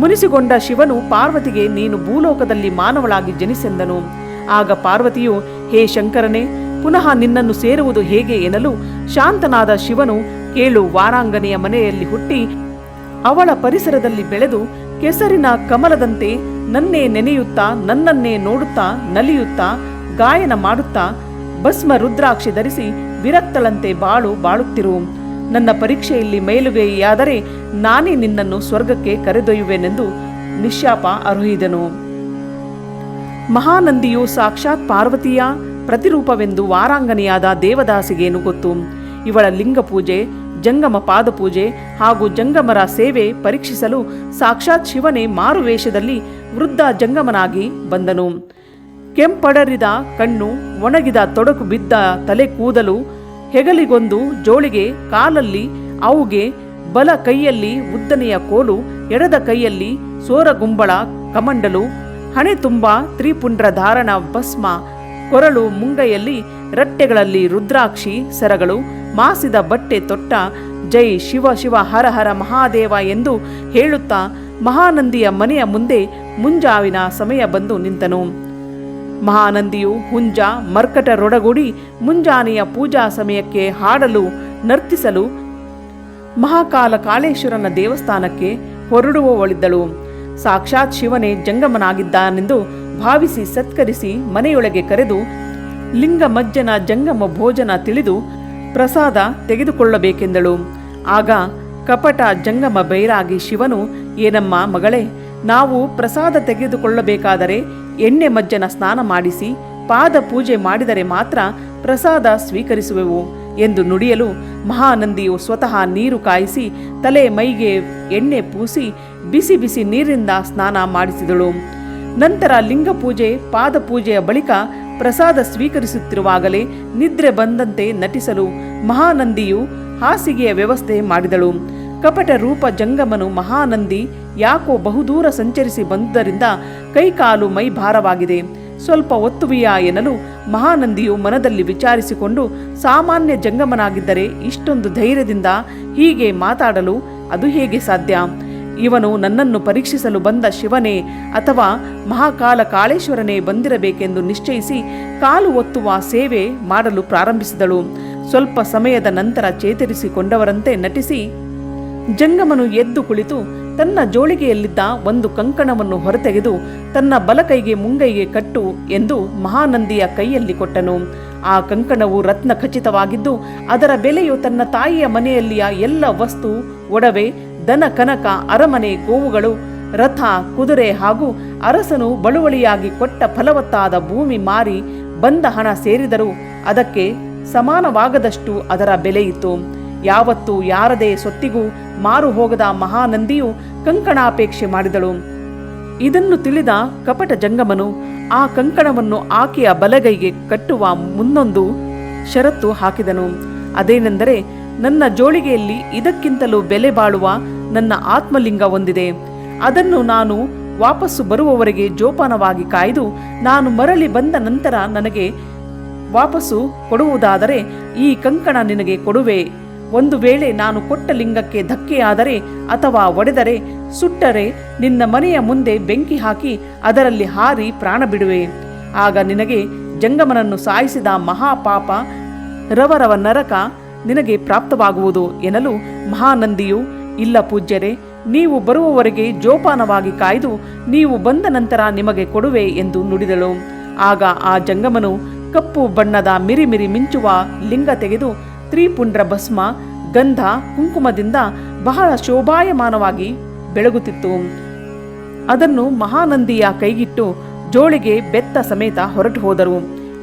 ಮುನಿಸಿಕೊಂಡ ಶಿವನು ಪಾರ್ವತಿಗೆ ನೀನು ಭೂಲೋಕದಲ್ಲಿ ಮಾನವಳಾಗಿ ಜನಿಸೆಂದನು. ಆಗ ಪಾರ್ವತಿಯು, ಹೇ ಶಂಕರನೇ, ಪುನಃ ನಿನ್ನನ್ನು ಸೇರುವುದು ಹೇಗೆ ಎನ್ನಲು ಶಾಂತನಾದ ಶಿವನು, ಕೇಳು, ವಾರಾಂಗನೆಯ ಮನೆಯಲ್ಲಿ ಹುಟ್ಟಿ ಅವಳ ಪರಿಸರದಲ್ಲಿ ಬೆಳೆದು ಕೆಸರಿನ ಕಮಲದಂತೆ ನನ್ನೇ ನೆನೆಯುತ್ತಾ ನನ್ನನ್ನೇ ನೋಡುತ್ತಾ ನಲಿಯುತ್ತಾ ಗಾಯನ ಮಾಡುತ್ತಾ ಭಸ್ಮ ರುದ್ರಾಕ್ಷಿ ಧರಿಸಿ ವಿರಕ್ತಳಂತೆ ಬಾಳುತ್ತಿರು. ನನ್ನ ಪರೀಕ್ಷೆಯಲ್ಲಿ ಮೇಲುಗೈಯಾದರೆ ನಾನೇ ನಿನ್ನನ್ನು ಸ್ವರ್ಗಕ್ಕೆ ಕರೆದೊಯ್ಯುವೆನೆಂದು ನಿಶ್ಶಾಪ ಅರುಹಿದನು. ಮಹಾನಂದಿಯು ಸಾಕ್ಷಾತ್ ಪಾರ್ವತಿಯ ಪ್ರತಿರೂಪವೆಂದು ವಾರಾಂಗನೆಯಾದ ದೇವದಾಸಿಗೇನು ಗೊತ್ತು? ಇವಳ ಲಿಂಗ ಪೂಜೆ, ಜಂಗಮ ಪಾದಪೂಜೆ ಹಾಗೂ ಜಂಗಮರ ಸೇವೆ ಪರೀಕ್ಷಿಸಲು ಸಾಕ್ಷಾತ್ ಶಿವನೇ ಮಾರುವೇಷದಲ್ಲಿ ವೃದ್ಧ ಜಂಗಮನಾಗಿ ಬಂದನು. ಕೆಂಪಡರಿದ ಕಣ್ಣು, ಒಣಗಿದ ತೊಡಕು ಬಿದ್ದ ತಲೆ ಕೂದಲು, ಹೆಗಲಿಗೊಂದು ಜೋಳಿಗೆ, ಕಾಲಲ್ಲಿ ಅವುಗೆ, ಬಲ ಕೈಯಲ್ಲಿ ಉದ್ದನೆಯ ಕೋಲು, ಎಡದ ಕೈಯಲ್ಲಿ ಸೋರಗುಂಬಳ ಕಮಂಡಲು, ಹಣೆ ತುಂಬ ತ್ರಿಪುಂಡ್ರ ಧಾರಣ ಭಸ್ಮ, ಕೊರಳು ಮುಂಗೈಯಲ್ಲಿ ರಟ್ಟೆಗಳಲ್ಲಿ ರುದ್ರಾಕ್ಷಿ ಸರಗಳು, ಮಾಸಿದ ಬಟ್ಟೆ ತೊಟ್ಟ, ಜೈ ಶಿವ ಶಿವ ಹರ ಹರ ಮಹಾದೇವ ಎಂದು ಹೇಳುತ್ತಾ ಮಹಾನಂದಿಯ ಮನೆಯ ಮುಂದೆ ಮುಂಜಾವಿನ ಸಮಯ ಬಂದು ನಿಂತನು. ಮಹಾನಂದಿಯು ಹುಂಜ ಮರ್ಕಟರೊಡಗೂಡಿ ಮುಂಜಾನೆಯ ಪೂಜಾ ಸಮಯಕ್ಕೆ ಹಾಡಲು ನರ್ತಿಸಲು ಮಹಾಕಾಲ ಕಾಳೇಶ್ವರನ ದೇವಸ್ಥಾನಕ್ಕೆ ಹೊರಡುವವಳಿದ್ದಳು. ಸಾಕ್ಷಾತ್ ಶಿವನೇ ಜಂಗಮನಾಗಿದ್ದಾನೆಂದು ಭಾವಿಸಿ ಸತ್ಕರಿಸಿ ಮನೆಯೊಳಗೆ ಕರೆದು ಲಿಂಗಮಜ್ಜನ ಜಂಗಮ ಭೋಜನ ತಿಳಿದು ಪ್ರಸಾದ ತೆಗೆದುಕೊಳ್ಳಬೇಕೆಂದಳು. ಆಗ ಕಪಟ ಜಂಗಮ ಬೈರಾಗಿ ಶಿವನು, ಏನಮ್ಮ ಮಗಳೇ, ನಾವು ಪ್ರಸಾದ ತೆಗೆದುಕೊಳ್ಳಬೇಕಾದರೆ ಎಣ್ಣೆ ಮಜ್ಜನ ಸ್ನಾನ ಮಾಡಿಸಿ ಪಾದ ಪೂಜೆ ಮಾಡಿದರೆ ಮಾತ್ರ ಪ್ರಸಾದ ಸ್ವೀಕರಿಸುವೆವು ಎಂದು ನುಡಿಯಲು ಮಹಾನಂದಿಯು ಸ್ವತಃ ನೀರು ಕಾಯಿಸಿ ತಲೆ ಮೈಗೆ ಎಣ್ಣೆ ಪೂಸಿ ಬಿಸಿ ಬಿಸಿ ನೀರಿನಿಂದ ಸ್ನಾನ ಮಾಡಿಸಿದಳು. ನಂತರ ಲಿಂಗ ಪೂಜೆ ಪಾದ ಪೂಜೆಯ ಬಳಿಕ ಪ್ರಸಾದ ಸ್ವೀಕರಿಸುತ್ತಿರುವಾಗಲೇ ನಿದ್ರೆ ಬಂದಂತೆ ನಟಿಸಲು ಮಹಾನಂದಿಯು ಹಾಸಿಗೆಯ ವ್ಯವಸ್ಥೆ ಮಾಡಿದಳು. ಕಪಟ ರೂಪ ಜಂಗಮನು ಮಹಾನಂದಿ ಯಾಕೋ ಬಹುದೂರ ಸಂಚರಿಸಿ ಬಂದುದರಿಂದ ಕೈಕಾಲು ಮೈ ಭಾರವಾಗಿದೆ, ಸ್ವಲ್ಪ ಒತ್ತುವಿಯಾ ಎನ್ನಲು ಮಹಾನಂದಿಯು ಮನದಲ್ಲಿ ವಿಚಾರಿಸಿಕೊಂಡು, ಸಾಮಾನ್ಯ ಜಂಗಮನಾಗಿದ್ದರೆ ಇಷ್ಟೊಂದು ಧೈರ್ಯದಿಂದ ಹೀಗೆ ಮಾತಾಡಲು ಅದು ಹೇಗೆ ಸಾಧ್ಯ? ಇವನು ನನ್ನನ್ನು ಪರೀಕ್ಷಿಸಲು ಬಂದ ಶಿವನೇ ಅಥವಾ ಮಹಾಕಾಲ ಕಾಳೇಶ್ವರನೇ ಬಂದಿರಬೇಕೆಂದು ನಿಶ್ಚಯಿಸಿ ಕಾಲು ಒತ್ತುವ ಸೇವೆ ಮಾಡಲು ಪ್ರಾರಂಭಿಸಿದಳು. ಸ್ವಲ್ಪ ಸಮಯದ ನಂತರ ಚೇತರಿಸಿಕೊಂಡವರಂತೆ ನಟಿಸಿ ಜಂಗಮನು ಎದ್ದು ಕುಳಿತು ತನ್ನ ಜೋಳಿಗೆಯಲ್ಲಿದ್ದ ಒಂದು ಕಂಕಣವನ್ನು ಹೊರತೆಗೆದು ತನ್ನ ಬಲಕೈಗೆ ಮುಂಗೈಗೆ ಕಟ್ಟು ಎಂದು ಮಹಾನಂದಿಯ ಕೈಯಲ್ಲಿ ಕೊಟ್ಟನು. ಆ ಕಂಕಣವು ರತ್ನ ಖಚಿತವಾಗಿದ್ದು ಅದರ ಬೆಲೆಯು ತನ್ನ ತಾಯಿಯ ಮನೆಯಲ್ಲಿಯ ಎಲ್ಲ ವಸ್ತು, ಒಡವೆ, ದನ ಕನಕ, ಅರಮನೆ, ಗೋವುಗಳು, ರಥ, ಕುದುರೆ ಹಾಗೂ ಅರಸನು ಬಳುವಳಿಯಾಗಿ ಕೊಟ್ಟ ಫಲವತ್ತಾದ ಭೂಮಿ ಮಾರಿ ಬಂದ ಹಣ ಸೇರಿದರೂ ಅದಕ್ಕೆ ಸಮಾನವಾಗದಷ್ಟು ಅದರ ಬೆಲೆಯಿತ್ತು. ಯಾವತ್ತೂ ಯಾರದೇ ಸೊತ್ತಿಗೂ ಮಾರು ಹೋಗದ ಮಹಾನಂದಿಯು ಕಂಕಣಾಪೇಕ್ಷೆ ಮಾಡಿದಳು. ಇದನ್ನು ತಿಳಿದ ಕಪಟ ಜಂಗಮನು ಆ ಕಂಕಣವನ್ನು ಆಕೆಯ ಬಲಗೈಗೆ ಕಟ್ಟುವ ಮುನ್ನೊಂದು ಷರತ್ತು ಹಾಕಿದನು. ಅದೇನೆಂದರೆ, ನನ್ನ ಜೋಳಿಗೆಯಲ್ಲಿ ಇದಕ್ಕಿಂತಲೂ ಬೆಲೆ ಬಾಳುವ ನನ್ನ ಆತ್ಮಲಿಂಗ ಒಂದಿದೆ. ಅದನ್ನು ನಾನು ವಾಪಸ್ಸು ಬರುವವರೆಗೆ ಜೋಪಾನವಾಗಿ ಕಾಯ್ದು ನಾನು ಮರಳಿ ಬಂದ ನಂತರ ನನಗೆ ವಾಪಸ್ಸು ಕೊಡುವುದಾದರೆ ಈ ಕಂಕಣ ನಿನಗೆ ಕೊಡುವೆ. ಒಂದು ವೇಳೆ ನಾನು ಕೊಟ್ಟ ಲಿಂಗಕ್ಕೆ ಧಕ್ಕೆಯಾದರೆ ಅಥವಾ ಒಡೆದರೆ, ಸುಟ್ಟರೆ ನಿನ್ನ ಮನೆಯ ಮುಂದೆ ಬೆಂಕಿ ಹಾಕಿ ಅದರಲ್ಲಿ ಹಾರಿ ಪ್ರಾಣ ಬಿಡುವೆ. ಆಗ ನಿನಗೆ ಜಂಗಮನನ್ನು ಸಾಯಿಸಿದ ಮಹಾಪಾಪ ರವರವ ನರಕ ನಿನಗೆ ಪ್ರಾಪ್ತವಾಗುವುದು ಎನ್ನಲು ಮಹಾನಂದಿಯು, ಇಲ್ಲ ಪೂಜ್ಯರೇ, ನೀವು ಬರುವವರೆಗೆ ಜೋಪಾನವಾಗಿ ಕಾಯ್ದು ನೀವು ಬಂದ ನಂತರ ನಿಮಗೆ ಕೊಡುವೆ ಎಂದು ನುಡಿದಳು. ಆಗ ಆ ಜಂಗಮನು ಕಪ್ಪು ಬಣ್ಣದ ಮಿರಿಮಿರಿ ಮಿಂಚುವ ಲಿಂಗ ತೆಗೆದು ತ್ರಿಪುಂಡ್ರ ಭಸ್ಮ, ಗಂಧ, ಕುಂಕುಮದಿಂದ ಬಹಳ ಶೋಭಾಯಮಾನವಾಗಿ ಬೆಳಗುತ್ತಿತ್ತು. ಅದನ್ನು ಮಹಾನಂದಿಯ ಕೈಗಿಟ್ಟು ಜೋಳಿಗೆ ಬೆತ್ತ ಸಮೇತ ಹೊರಟು ಹೋದರು.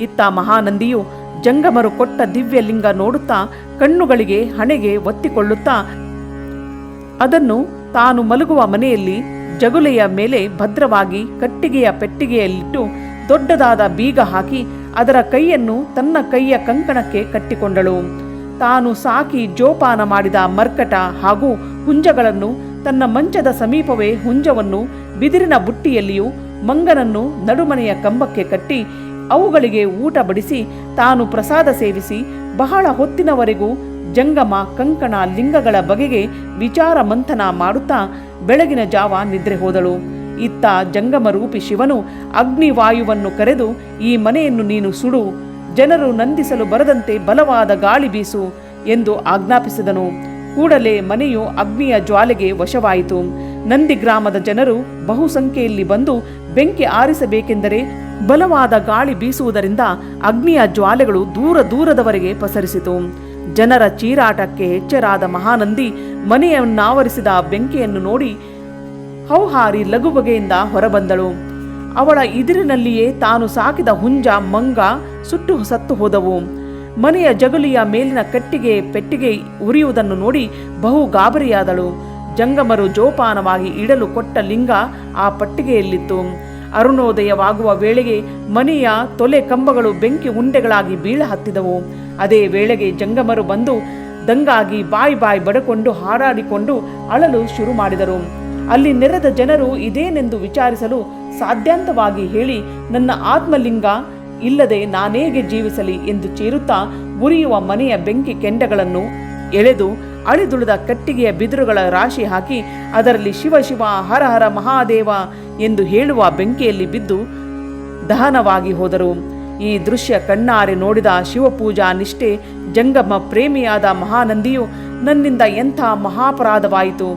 ಇತ್ತ ಮಹಾನಂದಿಯು ಜಂಗಮರು ಕೊಟ್ಟ ದಿವ್ಯ ಲಿಂಗ ನೋಡುತ್ತಾ ಕಣ್ಣುಗಳಿಗೆ ಹಣೆಗೆ ಒತ್ತಿಕೊಳ್ಳುತ್ತಾ ಅದನ್ನು ತಾನು ಮಲಗುವ ಮನೆಯಲ್ಲಿ ಜಗುಲೆಯ ಮೇಲೆ ಭದ್ರವಾಗಿ ಕಟ್ಟಿಗೆಯ ಪೆಟ್ಟಿಗೆಯಲ್ಲಿಟ್ಟು ದೊಡ್ಡದಾದ ಬೀಗ ಹಾಕಿ ಅದರ ಕೈಯನ್ನು ತನ್ನ ಕೈಯ ಕಂಕಣಕ್ಕೆ ಕಟ್ಟಿಕೊಂಡಳು. ತಾನು ಸಾಕಿ ಜೋಪಾನ ಮಾಡಿದ ಮರ್ಕಟ ಹಾಗೂ ಹುಂಜಗಳನ್ನು ತನ್ನ ಮಂಚದ ಸಮೀಪವೇ ಹುಂಜವನ್ನು ಬಿದಿರಿನ ಬುಟ್ಟಿಯಲ್ಲಿಯೂ ಮಂಗನನ್ನು ನಡುಮನೆಯ ಕಂಬಕ್ಕೆ ಕಟ್ಟಿ ಅವುಗಳಿಗೆ ಊಟ ಬಡಿಸಿ ತಾನು ಪ್ರಸಾದ ಸೇವಿಸಿ ಬಹಳ ಹೊತ್ತಿನವರೆಗೂ ಜಂಗಮ ಕಂಕಣ ಲಿಂಗಗಳ ಬಗೆಗೆ ವಿಚಾರ ಮಂಥನ ಮಾಡುತ್ತಾ ಬೆಳಗಿನ ಜಾವ ನಿದ್ರೆ ಹೋದಳು. ಇತ್ತ ಜಂಗಮರೂಪಿ ಶಿವನು ಅಗ್ನಿವಾಯುವನ್ನು ಕರೆದು, ಈ ಮನೆಯನ್ನು ನೀನು ಸುಡು, ಜನರು ನಂದಿಸಲು ಬರದಂತೆ ಬಲವಾದ ಗಾಳಿ ಬೀಸು ಎಂದು ಆಜ್ಞಾಪಿಸಿದನು. ಕೂಡಲೇ ಮನೆಯು ಅಗ್ನಿಯ ಜ್ವಾಲೆಗೆ ವಶವಾಯಿತು. ನಂದಿ ಗ್ರಾಮದ ಜನರು ಬಹುಸಂಖ್ಯೆಯಲ್ಲಿ ಬಂದು ಬೆಂಕಿ ಆರಿಸಬೇಕೆಂದರೆ ಬಲವಾದ ಗಾಳಿ ಬೀಸುವುದರಿಂದ ಅಗ್ನಿಯ ಜ್ವಾಲೆಗಳು ದೂರ ದೂರದವರೆಗೆ ಪಸರಿಸಿತು. ಜನರ ಚೀರಾಟಕ್ಕೆ ಎಚ್ಚರಾದ ಮಹಾನಂದಿ ಮನೆಯನ್ನಾವರಿಸಿದ ಬೆಂಕಿಯನ್ನು ನೋಡಿ ಹೌಹಾರಿ ಲಘುಬಗೆಯಿಂದ ಹೊರಬಂದಳು. ಅವಳ ಇದಿರಿನಲ್ಲಿಯೇ ತಾನು ಸಾಕಿದ ಹುಂಜ ಮಂಗ ಸುಟ್ಟು ಸತ್ತು ಹೋದವು. ಮನೆಯ ಜಗುಲಿಯ ಮೇಲಿನ ಪೆಟ್ಟಿಗೆ ಉರಿಯುವುದನ್ನು ನೋಡಿ ಬಹು ಗಾಬರಿಯಾದಳು. ಜಂಗಮರು ಜೋಪಾನವಾಗಿ ಇಡಲು ಕೊಟ್ಟ ಲಿಂಗ ಆ ಪಟ್ಟಿಗೆಯಲ್ಲಿತ್ತು. ಅರುಣೋದಯವಾಗುವ ವೇಳೆಗೆ ಮನೆಯ ತೊಲೆ ಕಂಬಗಳು ಬೆಂಕಿ ಉಂಡೆಗಳಾಗಿ ಬೀಳಹತ್ತಿದವು. ಅದೇ ವೇಳೆಗೆ ಜಂಗಮರು ಬಂದು ದಂಗಾಗಿ ಬಾಯಿ ಬಡಕೊಂಡು ಹಾರಾಡಿಕೊಂಡು ಅಳಲು ಶುರು ಮಾಡಿದರು. ಅಲ್ಲಿ ನೆರೆದ ಜನರು ಇದೇನೆಂದು ವಿಚಾರಿಸಲು ಸಾಧ್ಯಾಂತವಾಗಿ ಹೇಳಿ, ನನ್ನ ಆತ್ಮಲಿಂಗ ಇಲ್ಲದೆ ನಾನೇಗೆ ಜೀವಿಸಲಿ ಎಂದು ಚೀರುತ್ತಾ ಉರಿಯುವ ಮನೆಯ ಬೆಂಕಿ ಕೆಂಡಗಳನ್ನು ಎಳೆದು ಅಳಿದುಳಿದ ಕಟ್ಟಿಗೆಯ ಬಿದಿರುಗಳ ರಾಶಿ ಹಾಕಿ ಅದರಲ್ಲಿ ಶಿವ ಶಿವ ಹರ ಹರ ಮಹಾದೇವ ಎಂದು ಹೇಳುವ ಬೆಂಕಿಯಲ್ಲಿ ಬಿದ್ದು ದಹನವಾಗಿ ಹೋದರು. ಈ ದೃಶ್ಯ ಕಣ್ಣಾರೆ ನೋಡಿದ ಶಿವಪೂಜಾ ನಿಷ್ಠೆ ಜಂಗಮ ಪ್ರೇಮಿಯಾದ ಮಹಾನಂದಿಯು ನನ್ನಿಂದ ಎಂಥ ಮಹಾಪರಾಧವಾಯಿತು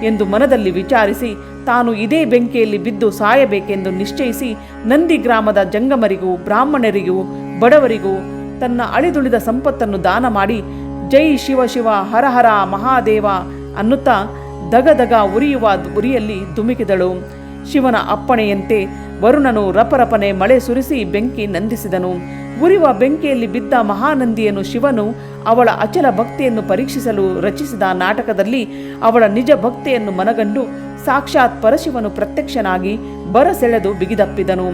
ಎಂದು ಮನದಲ್ಲಿ ವಿಚಾರಿಸಿ ತಾನು ಇದೇ ಬೆಂಕಿಯಲ್ಲಿ ಬಿದ್ದು ಸಾಯಬೇಕೆಂದು ನಿಶ್ಚಯಿಸಿ ನಂದಿ ಗ್ರಾಮದ ಜಂಗಮರಿಗೂ ಬ್ರಾಹ್ಮಣರಿಗೂ ಬಡವರಿಗೂ ತನ್ನ ಅಳಿದುಳಿದ ಸಂಪತ್ತನ್ನು ದಾನ ಮಾಡಿ ಜೈ ಶಿವ ಶಿವ ಹರ ಹರ ಮಹಾದೇವ ಅನ್ನುತ್ತಾ ದಗದಗ ಉರಿಯುವ ಉರಿಯಲ್ಲಿ ಧುಮುಕಿದಳು. ಶಿವನ ಅಪ್ಪಣೆಯಂತೆ ವರುಣನು ರಪರಪನೆ ಮಳೆ ಸುರಿಸಿ ಬೆಂಕಿ ನಂದಿಸಿದನು. ಉರಿಯುವ ಬೆಂಕಿಯಲ್ಲಿ ಬಿದ್ದ ಮಹಾನಂದಿಯನ್ನು ಶಿವನು ಅವಳ ಅಚಲ ಭಕ್ತಿಯನ್ನು ಪರೀಕ್ಷಿಸಲು ರಚಿಸಿದ ನಾಟಕದಲ್ಲಿ ಅವಳ ನಿಜ ಭಕ್ತಿಯನ್ನು ಮನಗಂಡು ಸಾಕ್ಷಾತ್ ಪರಶಿವನು ಪ್ರತ್ಯಕ್ಷನಾಗಿ ಬರಸೆಳೆದು ಬಿಗಿದಪ್ಪಿದನು.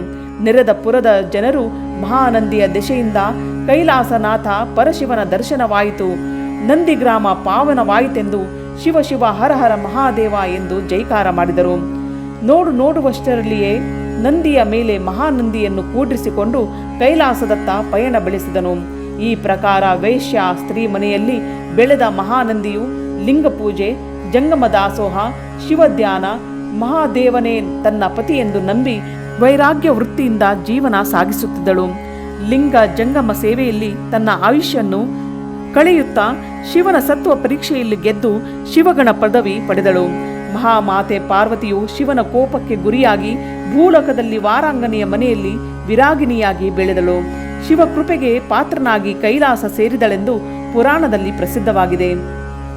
ನೆರೆದ ಪುರದ ಜನರು ಮಹಾನಂದಿಯ ದೆಸೆಯಿಂದ ಕೈಲಾಸನಾಥ ಪರಶಿವನ ದರ್ಶನವಾಯಿತು, ನಂದಿಗ್ರಾಮ ಪಾವನವಾಯಿತೆಂದು ಶಿವ ಶಿವ ಹರ ಹರ ಮಹಾದೇವ ಎಂದು ಜೈಕಾರ ಮಾಡಿದರು. ನೋಡುವಷ್ಟರಲ್ಲಿಯೇ ನಂದಿಯ ಮೇಲೆ ಮಹಾನಂದಿಯನ್ನು ಕೂಡ್ರಿಸಿಕೊಂಡು ಕೈಲಾಸದತ್ತ ಪಯಣ ಬೆಳೆಸಿದನು. ಈ ಪ್ರಕಾರ ವೈಶ್ಯ ಸ್ತ್ರೀ ಮನೆಯಲ್ಲಿ ಬೆಳೆದ ಮಹಾನಂದಿಯು ಲಿಂಗಪೂಜೆ, ಜಂಗಮ ದಾಸೋಹ, ಶಿವಧ್ಯಾನ, ಮಹಾದೇವನೇ ತನ್ನ ಪತಿಯೆಂದು ನಂಬಿ ವೈರಾಗ್ಯ ವೃತ್ತಿಯಿಂದ ಜೀವನ ಸಾಗಿಸುತ್ತಿದ್ದಳು. ಲಿಂಗ ಜಂಗಮ ಸೇವೆಯಲ್ಲಿ ತನ್ನ ಆಯುಷ್ಯನ್ನು ಕಳೆಯುತ್ತಾ ಶಿವನ ಸತ್ವ ಪರೀಕ್ಷೆಯಲ್ಲಿ ಗೆದ್ದು ಶಿವಗಣ ಪದವಿ ಪಡೆದಳು. ಮಹಾಮಾತೆ ಪಾರ್ವತಿಯು ಶಿವನ ಕೋಪಕ್ಕೆ ಗುರಿಯಾಗಿ ಭೂಲೋಕದಲ್ಲಿ ವಾರಾಂಗನೆಯ ಮನೆಯಲ್ಲಿ ವಿರಾಗಿಣಿಯಾಗಿ ಬೆಳೆದಳು. ಶಿವಕೃಪೆಗೆ ಪಾತ್ರನಾಗಿ ಕೈಲಾಸ ಸೇರಿದಳೆಂದು ಪುರಾಣದಲ್ಲಿ ಪ್ರಸಿದ್ಧವಾಗಿದೆ.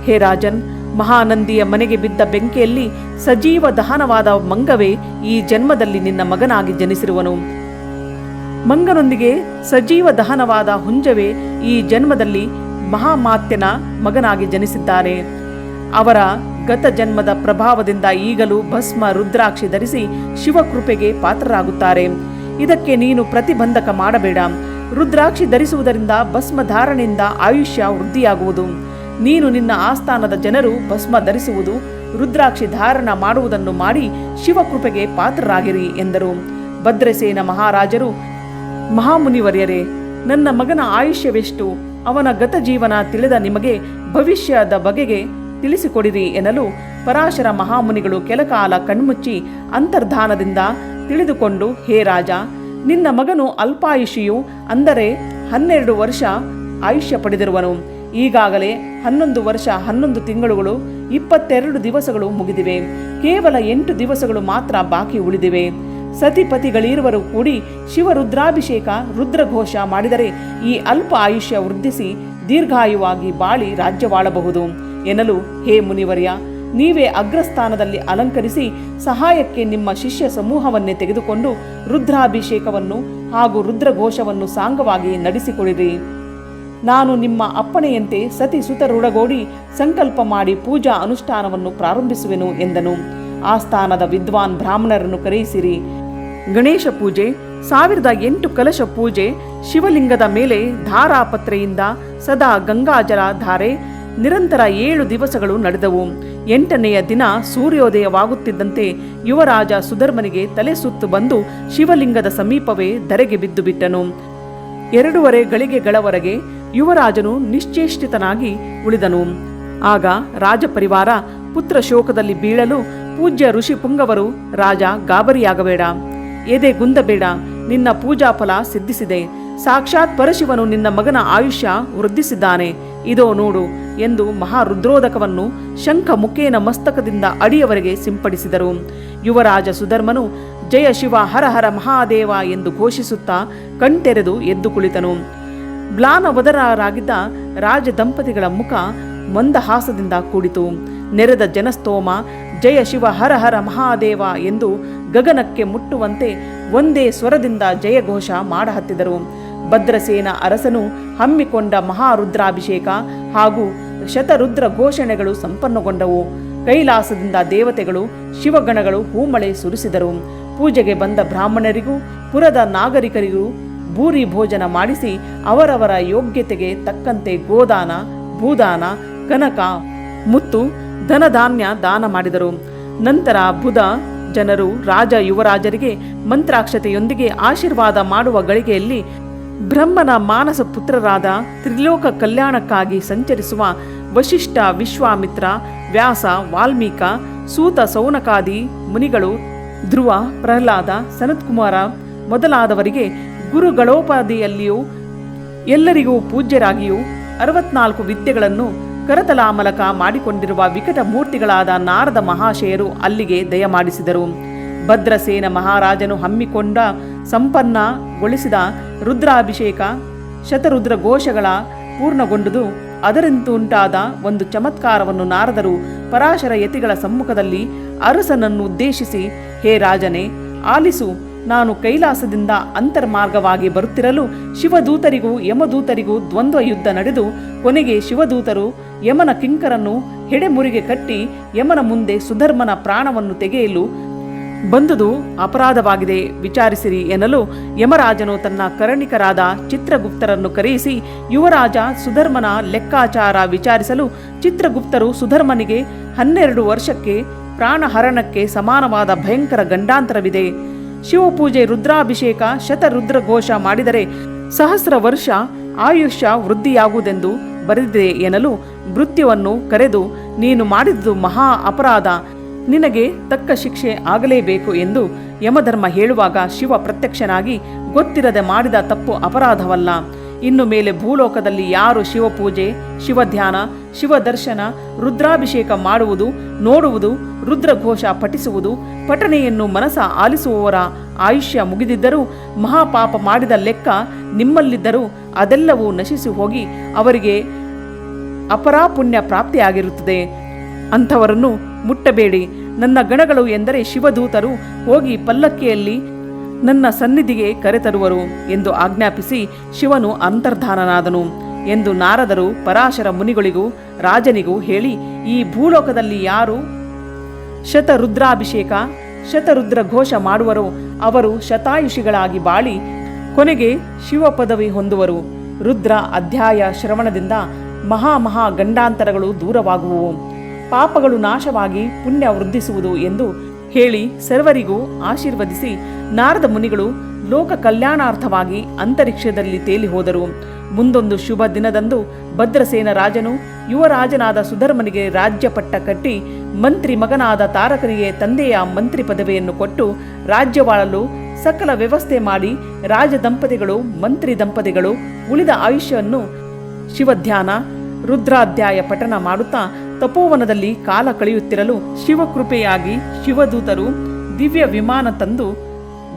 ಹೇ ರಾಜನ್, ಮಹಾನಂದಿಯ ಮನೆಗೆ ಬಿದ್ದ ಬೆಂಕಿಯಲ್ಲಿ ಸಜೀವ ದಹನವಾದ ಮಂಗವೇ ಈ ಜನ್ಮದಲ್ಲಿ ನಿನ್ನ ಮಗನಾಗಿ ಜನಿಸಿರುವನು. ಮಂಗನೊಂದಿಗೆ ಸಜೀವ ದಹನವಾದ ಹುಂಜವೇ ಈ ಜನ್ಮದಲ್ಲಿ ಮಹಾಮಾತ್ಯನ ಮಗನಾಗಿ ಜನಿಸಿದ್ದಾರೆ. ಅವರ ಗತ ಜನ್ಮದ ಪ್ರಭಾವದಿಂದ ಈಗಲೂ ಭಸ್ಮ ರುದ್ರಾಕ್ಷಿ ಧರಿಸಿ ಶಿವಕೃಪೆಗೆ ಪಾತ್ರರಾಗುತ್ತಾರೆ. ಇದಕ್ಕೆ ನೀನು ಪ್ರತಿಬಂಧಕ ಮಾಡಬೇಡ. ರುದ್ರಾಕ್ಷಿ ಧರಿಸುವುದರಿಂದ ಭಸ್ಮ ಧಾರಣೆಯಿಂದ ಆಯುಷ್ಯ ವೃದ್ಧಿಯಾಗುವುದು. ನೀನು ನಿನ್ನ ಆಸ್ಥಾನದ ಜನರು ಭಸ್ಮ ಧರಿಸುವುದು, ರುದ್ರಾಕ್ಷಿ ಧಾರಣ ಮಾಡುವುದನ್ನು ಮಾಡಿ ಶಿವಕೃಪೆಗೆ ಪಾತ್ರರಾಗಿರಿ ಎಂದರು. ಭದ್ರಸೇನ ಮಹಾರಾಜರು, ಮಹಾಮುನಿವರ್ಯರೇ, ನನ್ನ ಮಗನ ಆಯುಷ್ಯವೆಷ್ಟು, ಅವನ ಗತ ಜೀವನ ತಿಳಿದ ನಿಮಗೆ ಭವಿಷ್ಯದ ಬಗೆಗೆ ತಿಳಿಸಿಕೊಡಿರಿ ಎನ್ನಲು ಪರಾಶರ ಮಹಾಮುನಿಗಳು ಕೆಲಕಾಲ ಕಣ್ಮುಚ್ಚಿ ಅಂತರ್ಧಾನದಿಂದ ತಿಳಿದುಕೊಂಡು, ಹೇ ರಾಜ, ನಿನ್ನ ಮಗನು ಅಲ್ಪಾಯುಷಿಯು, ಅಂದರೆ 12 ವರ್ಷ ಆಯುಷ್ಯ ಪಡೆದಿರುವನು. ಈಗಾಗಲೇ 11 ವರ್ಷ 11 ತಿಂಗಳುಗಳು 22 ದಿವಸಗಳು ಮುಗಿದಿವೆ. ಕೇವಲ 8 ದಿವಸಗಳು ಮಾತ್ರ ಬಾಕಿ ಉಳಿದಿವೆ. ಸತಿಪತಿಗಳಿರುವರು ಕೂಡಿ ಶಿವರುದ್ರಾಭಿಷೇಕ ರುದ್ರಘೋಷ ಮಾಡಿದರೆ ಈ ಅಲ್ಪ ಆಯುಷ್ಯ ವೃದ್ಧಿಸಿ ದೀರ್ಘಾಯುವಾಗಿ ಬಾಳಿ ರಾಜ್ಯವಾಳಬಹುದು ಎನ್ನಲು, ಹೇ ಮುನಿವರ್ಯ, ನೀವೇ ಅಗ್ರಸ್ಥಾನದಲ್ಲಿ ಅಲಂಕರಿಸಿ ಸಹಾಯಕ್ಕೆ ನಿಮ್ಮ ಶಿಷ್ಯ ಸಮೂಹವನ್ನೇ ತೆಗೆದುಕೊಂಡು ರುದ್ರಾಭಿಷೇಕವನ್ನು ಹಾಗೂ ರುದ್ರಘೋಷವನ್ನು ಸಾಂಗವಾಗಿ ನಡೆಸಿಕೊಡಿರಿ. ನಾನು ನಿಮ್ಮ ಅಪ್ಪಣೆಯಂತೆ ಸತಿ ಸುತರೊಡಗೂಡಿ ಸಂಕಲ್ಪ ಮಾಡಿ ಪೂಜಾ ಅನುಷ್ಠಾನವನ್ನು ಪ್ರಾರಂಭಿಸುವೆನು ಎಂದನು. ಆಸ್ಥಾನದ ವಿದ್ವಾನ್ ಬ್ರಾಹ್ಮಣರನ್ನು ಕರೆಯಿಸಿರಿ. ಗಣೇಶ ಪೂಜೆ, 1008 ಕಲಶ ಪೂಜೆ, ಶಿವಲಿಂಗದ ಮೇಲೆ ಧಾರಾಪತ್ರೆಯಿಂದ ಸದಾ ಗಂಗಾಜಲ ಧಾರೆ ನಿರಂತರ 7 ದಿವಸಗಳು ನಡೆದವು. 8ನೆಯ ದಿನ ಸೂರ್ಯೋದಯವಾಗುತ್ತಿದ್ದಂತೆ ಯುವರಾಜ ಸುಧರ್ಮನಿಗೆ ತಲೆ ಸುತ್ತು ಬಂದು ಶಿವಲಿಂಗದ ಸಮೀಪವೇ ಧರೆಗೆ ಬಿದ್ದು ಬಿಟ್ಟನು. 2.5 ಗಳಿಗೆಗಳವರೆಗೆ ಯುವರಾಜನು ನಿಶ್ಚೇಷ್ಟಿತನಾಗಿ ಉಳಿದನು. ಆಗ ರಾಜಪರಿವಾರ ಪುತ್ರ ಶೋಕದಲ್ಲಿ ಬೀಳಲು ಪೂಜ್ಯ ಋಷಿ ಪುಂಗವರು, ರಾಜ ಗಾಬರಿಯಾಗಬೇಡ, ಎದೆಗುಂದಬೇಡ, ನಿನ್ನ ಪೂಜಾ ಫಲ ಸಿದ್ಧಿಸಿದೆ. ಸಾಕ್ಷಾತ್ ಪರಶಿವನು ನಿನ್ನ ಮಗನ ಆಯುಷ್ಯ ವೃದ್ಧಿಸಿದ್ದಾನೆ, ಇದೋ ನೋಡು ಎಂದು ಮಹಾರುದ್ರೋದಕವನ್ನು ಶಂಖ ಮುಖೇನ ಮಸ್ತಕದಿಂದ ಅಡಿಯವರೆಗೆ ಸಿಂಪಡಿಸಿದರು. ಯುವರಾಜ ಸುಧರ್ಮನು ಜಯ ಶಿವ ಹರ ಹರ ಮಹಾದೇವ ಎಂದು ಘೋಷಿಸುತ್ತಾ ಕಣ್ತೆರೆದು ಎದ್ದು ಕುಳಿತನು. ಮ್ಲಾನವದರಾಗಿದ್ದ ರಾಜ ದಂಪತಿಗಳ ಮುಖ ಮಂದಹಾಸದಿಂದ ಕೂಡಿತು. ನೆರೆದ ಜನಸ್ತೋಮ ಜಯ ಶಿವ ಹರ ಹರ ಮಹಾದೇವ ಎಂದು ಗಗನಕ್ಕೆ ಮುಟ್ಟುವಂತೆ ಒಂದೇ ಸ್ವರದಿಂದ ಜಯಘೋಷ ಮಾಡಹತ್ತಿದರು. ಭದ್ರಸೇನ ಅರಸನು ಹಮ್ಮಿಕೊಂಡ ಮಹಾರುದ್ರಾಭಿಷೇಕ ಹಾಗೂ ಶತರುದ್ರ ಘೋಷಣೆಗಳು ಸಂಪನ್ನಗೊಂಡವು. ಕೈಲಾಸದಿಂದ ದೇವತೆಗಳು ಶಿವಗಣಗಳು ಹೂಮಳೆ ಸುರಿಸಿದರು. ಪೂಜೆಗೆ ಬಂದ ಬ್ರಾಹ್ಮಣರಿಗೂ ಪುರದ ನಾಗರಿಕರಿಗೂ ಭೂರಿ ಭೋಜನ ಮಾಡಿಸಿ ಅವರವರ ಯೋಗ್ಯತೆಗೆ ತಕ್ಕಂತೆ ಗೋದಾನ, ಭೂದಾನ, ಕನಕ, ಮುತ್ತು, ಧನಧಾನ್ಯ ದಾನ ಮಾಡಿದರು. ನಂತರ ಬುಧ ಜನರು ರಾಜ ಯುವರಾಜರಿಗೆ ಮಂತ್ರಾಕ್ಷತೆಯೊಂದಿಗೆ ಆಶೀರ್ವಾದ ಮಾಡುವ ಗಳಿಗೆಯಲ್ಲಿ ಬ್ರಹ್ಮನ ಮಾನಸ ಪುತ್ರರಾದ ತ್ರಿಲೋಕ ಕಲ್ಯಾಣಕ್ಕಾಗಿ ಸಂಚರಿಸುವ ವಶಿಷ್ಠ, ವಿಶ್ವಾಮಿತ್ರ, ವ್ಯಾಸ, ವಾಲ್ಮೀಕ, ಸೂತ, ಸೌನಕಾದಿ ಮುನಿಗಳು, ಧ್ರುವ, ಪ್ರಹ್ಲಾದ, ಸನತ್ಕುಮಾರ ಮೊದಲಾದವರಿಗೆ ಗುರುಗಳೋಪಾದಿಯಲ್ಲಿಯೂ ಎಲ್ಲರಿಗೂ ಪೂಜ್ಯರಾಗಿಯೂ 64 ವಿದ್ಯೆಗಳನ್ನು ಕರತಲಾಮಲಕ ಮಾಡಿಕೊಂಡಿರುವ ವಿಕಟ ಮೂರ್ತಿಗಳಾದ ನಾರದ ಮಹಾಶಯರು ಅಲ್ಲಿಗೆ ದಯಮಾಡಿಸಿದರು. ಭದ್ರಸೇನ ಮಹಾರಾಜನು ಹಮ್ಮಿಕೊಂಡ ಸಂಪನ್ನಗೊಳಿಸಿದ ರುದ್ರಾಭಿಷೇಕ ಶತರುದ್ರ ಘೋಷಗಳ ಪೂರ್ಣಗೊಂಡುದು. ಅದರಿಂದುಂಟಾದ ಒಂದು ಚಮತ್ಕಾರವನ್ನು ನಾರದರು ಪರಾಶರ ಯತಿಗಳ ಸಮ್ಮುಖದಲ್ಲಿ ಅರಸನನ್ನು ಉದ್ದೇಶಿಸಿ, ಹೇ ರಾಜನೇ, ಆಲಿಸು, ನಾನು ಕೈಲಾಸದಿಂದ ಅಂತರ್ಮಾರ್ಗವಾಗಿ ಬರುತ್ತಿರಲು ಶಿವದೂತರಿಗೂ ಯಮದೂತರಿಗೂ ದ್ವಂದ್ವ ಯುದ್ಧ ನಡೆದು ಕೊನೆಗೆ ಶಿವದೂತರು ಯಮನ ಕಿಂಕರನ್ನು ಹೆಡೆಮುರಿಗೆ ಕಟ್ಟಿ ಯಮನ ಮುಂದೆ ಸುಧರ್ಮನ ಪ್ರಾಣವನ್ನು ತೆಗೆಯಲು ಬಂದುದು ಅಪರಾಧವಾಗಿದೆ, ವಿಚಾರಿಸಿರಿ ಎನ್ನಲು ಯಮರಾಜನು ತನ್ನ ಕರ್ಣಿಕರಾದ ಚಿತ್ರಗುಪ್ತರನ್ನು ಕರೆಯಿಸಿ ಯುವರಾಜ ಸುಧರ್ಮನ ಲೆಕ್ಕಾಚಾರ ವಿಚಾರಿಸಲು ಚಿತ್ರಗುಪ್ತರು ಸುಧರ್ಮನಿಗೆ 12 ವರ್ಷಕ್ಕೆ ಪ್ರಾಣಹರಣಕ್ಕೆ ಸಮಾನವಾದ ಭಯಂಕರ ಗಂಡಾಂತರವಿದೆ. ಶಿವಪೂಜೆ, ರುದ್ರಾಭಿಷೇಕ, ಶತರುದ್ರಘೋಷ ಮಾಡಿದರೆ 1000 ವರ್ಷ ಆಯುಷ್ಯ ವೃದ್ಧಿಯಾಗುವುದೆಂದು ಬರೆದಿದೆ ಎನ್ನಲು ಮೃತ್ಯುವನ್ನು ಕರೆದು, ನೀನು ಮಾಡಿದುದು ಮಹಾ ಅಪರಾಧ, ನಿನಗೆ ತಕ್ಕ ಶಿಕ್ಷೆ ಆಗಲೇಬೇಕು ಎಂದು ಯಮಧರ್ಮ ಹೇಳುವಾಗ ಶಿವ ಪ್ರತ್ಯಕ್ಷನಾಗಿ, ಗೊತ್ತಿರದೆ ಮಾಡಿದ ತಪ್ಪು ಅಪರಾಧವಲ್ಲ. ಇನ್ನು ಮೇಲೆ ಭೂಲೋಕದಲ್ಲಿ ಯಾರು ಶಿವಪೂಜೆ, ಶಿವಧ್ಯಾನ, ಶಿವದರ್ಶನ, ರುದ್ರಾಭಿಷೇಕ ಮಾಡುವುದು, ನೋಡುವುದು, ರುದ್ರಘೋಷ ಪಠಿಸುವುದು, ಪಠಣೆಯನ್ನು ಮನಸ ಆಲಿಸುವವರ ಆಯುಷ್ಯ ಮುಗಿದಿದ್ದರೂ ಮಹಾಪಾಪ ಮಾಡಿದ ಲೆಕ್ಕ ನಿಮ್ಮಲ್ಲಿದ್ದರೂ ಅದೆಲ್ಲವೂ ನಶಿಸಿ ಹೋಗಿ ಅವರಿಗೆ ಅಪರಾಪುಣ್ಯ ಪ್ರಾಪ್ತಿಯಾಗಿರುತ್ತದೆ. ಅಂಥವರನ್ನು ಮುಟ್ಟಬೇಡಿ. ನನ್ನ ಗಣಗಳು ಎಂದರೆ ಶಿವದೂತರು ಹೋಗಿ ಪಲ್ಲಕ್ಕಿಯಲ್ಲಿ ನನ್ನ ಸನ್ನಿಧಿಗೆ ಕರೆತರುವರು ಎಂದು ಆಜ್ಞಾಪಿಸಿ ಶಿವನು ಅಂತರ್ಧಾನನಾದನು ಎಂದು ನಾರದರು ಪರಾಶರ ಮುನಿಗಳಿಗೂ ರಾಜನಿಗೂ ಹೇಳಿ, ಈ ಭೂಲೋಕದಲ್ಲಿ ಯಾರು ಶತರುದ್ರಾಭಿಷೇಕ ಶತರುದ್ರ ಘೋಷ ಮಾಡುವರೋ ಅವರು ಶತಾಯುಷಿಗಳಾಗಿ ಬಾಳಿ ಕೊನೆಗೆ ಶಿವ ಪದವಿ ಹೊಂದುವರು. ರುದ್ರ ಅಧ್ಯಾಯ ಶ್ರವಣದಿಂದ ಮಹಾ ಗಂಡಾಂತರಗಳು ದೂರವಾಗುವುವು, ಪಾಪಗಳು ನಾಶವಾಗಿ ಪುಣ್ಯ ವೃದ್ಧಿಸುವುದು ಎಂದು ಹೇಳಿ ಸರ್ವರಿಗೂ ಆಶೀರ್ವದಿಸಿ ನಾರದ ಮುನಿಗಳು ಲೋಕ ಕಲ್ಯಾಣಾರ್ಥವಾಗಿ ಅಂತರಿಕ್ಷದಲ್ಲಿ ತೇಲಿ ಹೋದರು. ಮುಂದೊಂದು ಶುಭ ದಿನದಂದು ಭದ್ರಸೇನ ರಾಜನು ಯುವರಾಜನಾದ ಸುಧರ್ಮನಿಗೆ ರಾಜ್ಯ ಪಟ್ಟ ಕಟ್ಟಿ ಮಂತ್ರಿ ಮಗನಾದ ತಾರಕನಿಗೆ ತಂದೆಯ ಮಂತ್ರಿ ಪದವಿಯನ್ನು ಕೊಟ್ಟು ರಾಜ್ಯವಾಳಲು ಸಕಲ ವ್ಯವಸ್ಥೆ ಮಾಡಿ ರಾಜ ದಂಪತಿಗಳು ಮಂತ್ರಿ ದಂಪತಿಗಳು ಉಳಿದ ಆಯುಷ್ಯವನ್ನು ಶಿವಧ್ಯಾನ ರುದ್ರಾಧ್ಯಾಯ ಪಠನ ಮಾಡುತ್ತಾ ತಪೋವನದಲ್ಲಿ ಕಾಲ ಕಳೆಯುತ್ತಿರಲು ಶಿವಕೃಪೆಯಾಗಿ ಶಿವದೂತರು ದಿವ್ಯ ವಿಮಾನ ತಂದು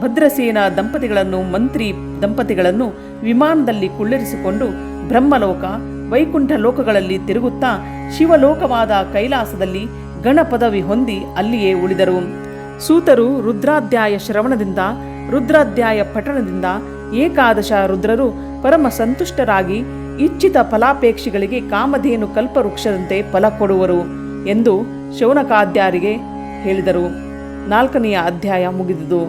ಭದ್ರಸೇನ ದಂಪತಿಗಳನ್ನು ಮಂತ್ರಿ ದಂಪತಿಗಳನ್ನು ವಿಮಾನದಲ್ಲಿ ಕುಳ್ಳಿರಿಸಿಕೊಂಡು ಬ್ರಹ್ಮಲೋಕ ವೈಕುಂಠ ಲೋಕಗಳಲ್ಲಿ ತಿರುಗುತ್ತಾ ಶಿವಲೋಕವಾದ ಕೈಲಾಸದಲ್ಲಿ ಗಣ ಪದವಿ ಹೊಂದಿ ಅಲ್ಲಿಯೇ ಉಳಿದರು. ಸೂತರು ರುದ್ರಾಧ್ಯಾಯ ಶ್ರವಣದಿಂದ ರುದ್ರಾಧ್ಯಾಯ ಪಠಣದಿಂದ ಏಕಾದಶ ರುದ್ರರು ಪರಮ ಸಂತುಷ್ಟರಾಗಿ ಇಚ್ಛಿತ ಫಲಾಪೇಕ್ಷಿಗಳಿಗೆ ಕಾಮಧೇನು ಕಲ್ಪವೃಕ್ಷದಂತೆ ಫಲ ಕೊಡುವರು ಎಂದು ಶೌನಕಾದ್ಯರಿಗೆ ಹೇಳಿದರು. 4ನೆಯ ಅಧ್ಯಾಯ ಮುಗಿದುದು.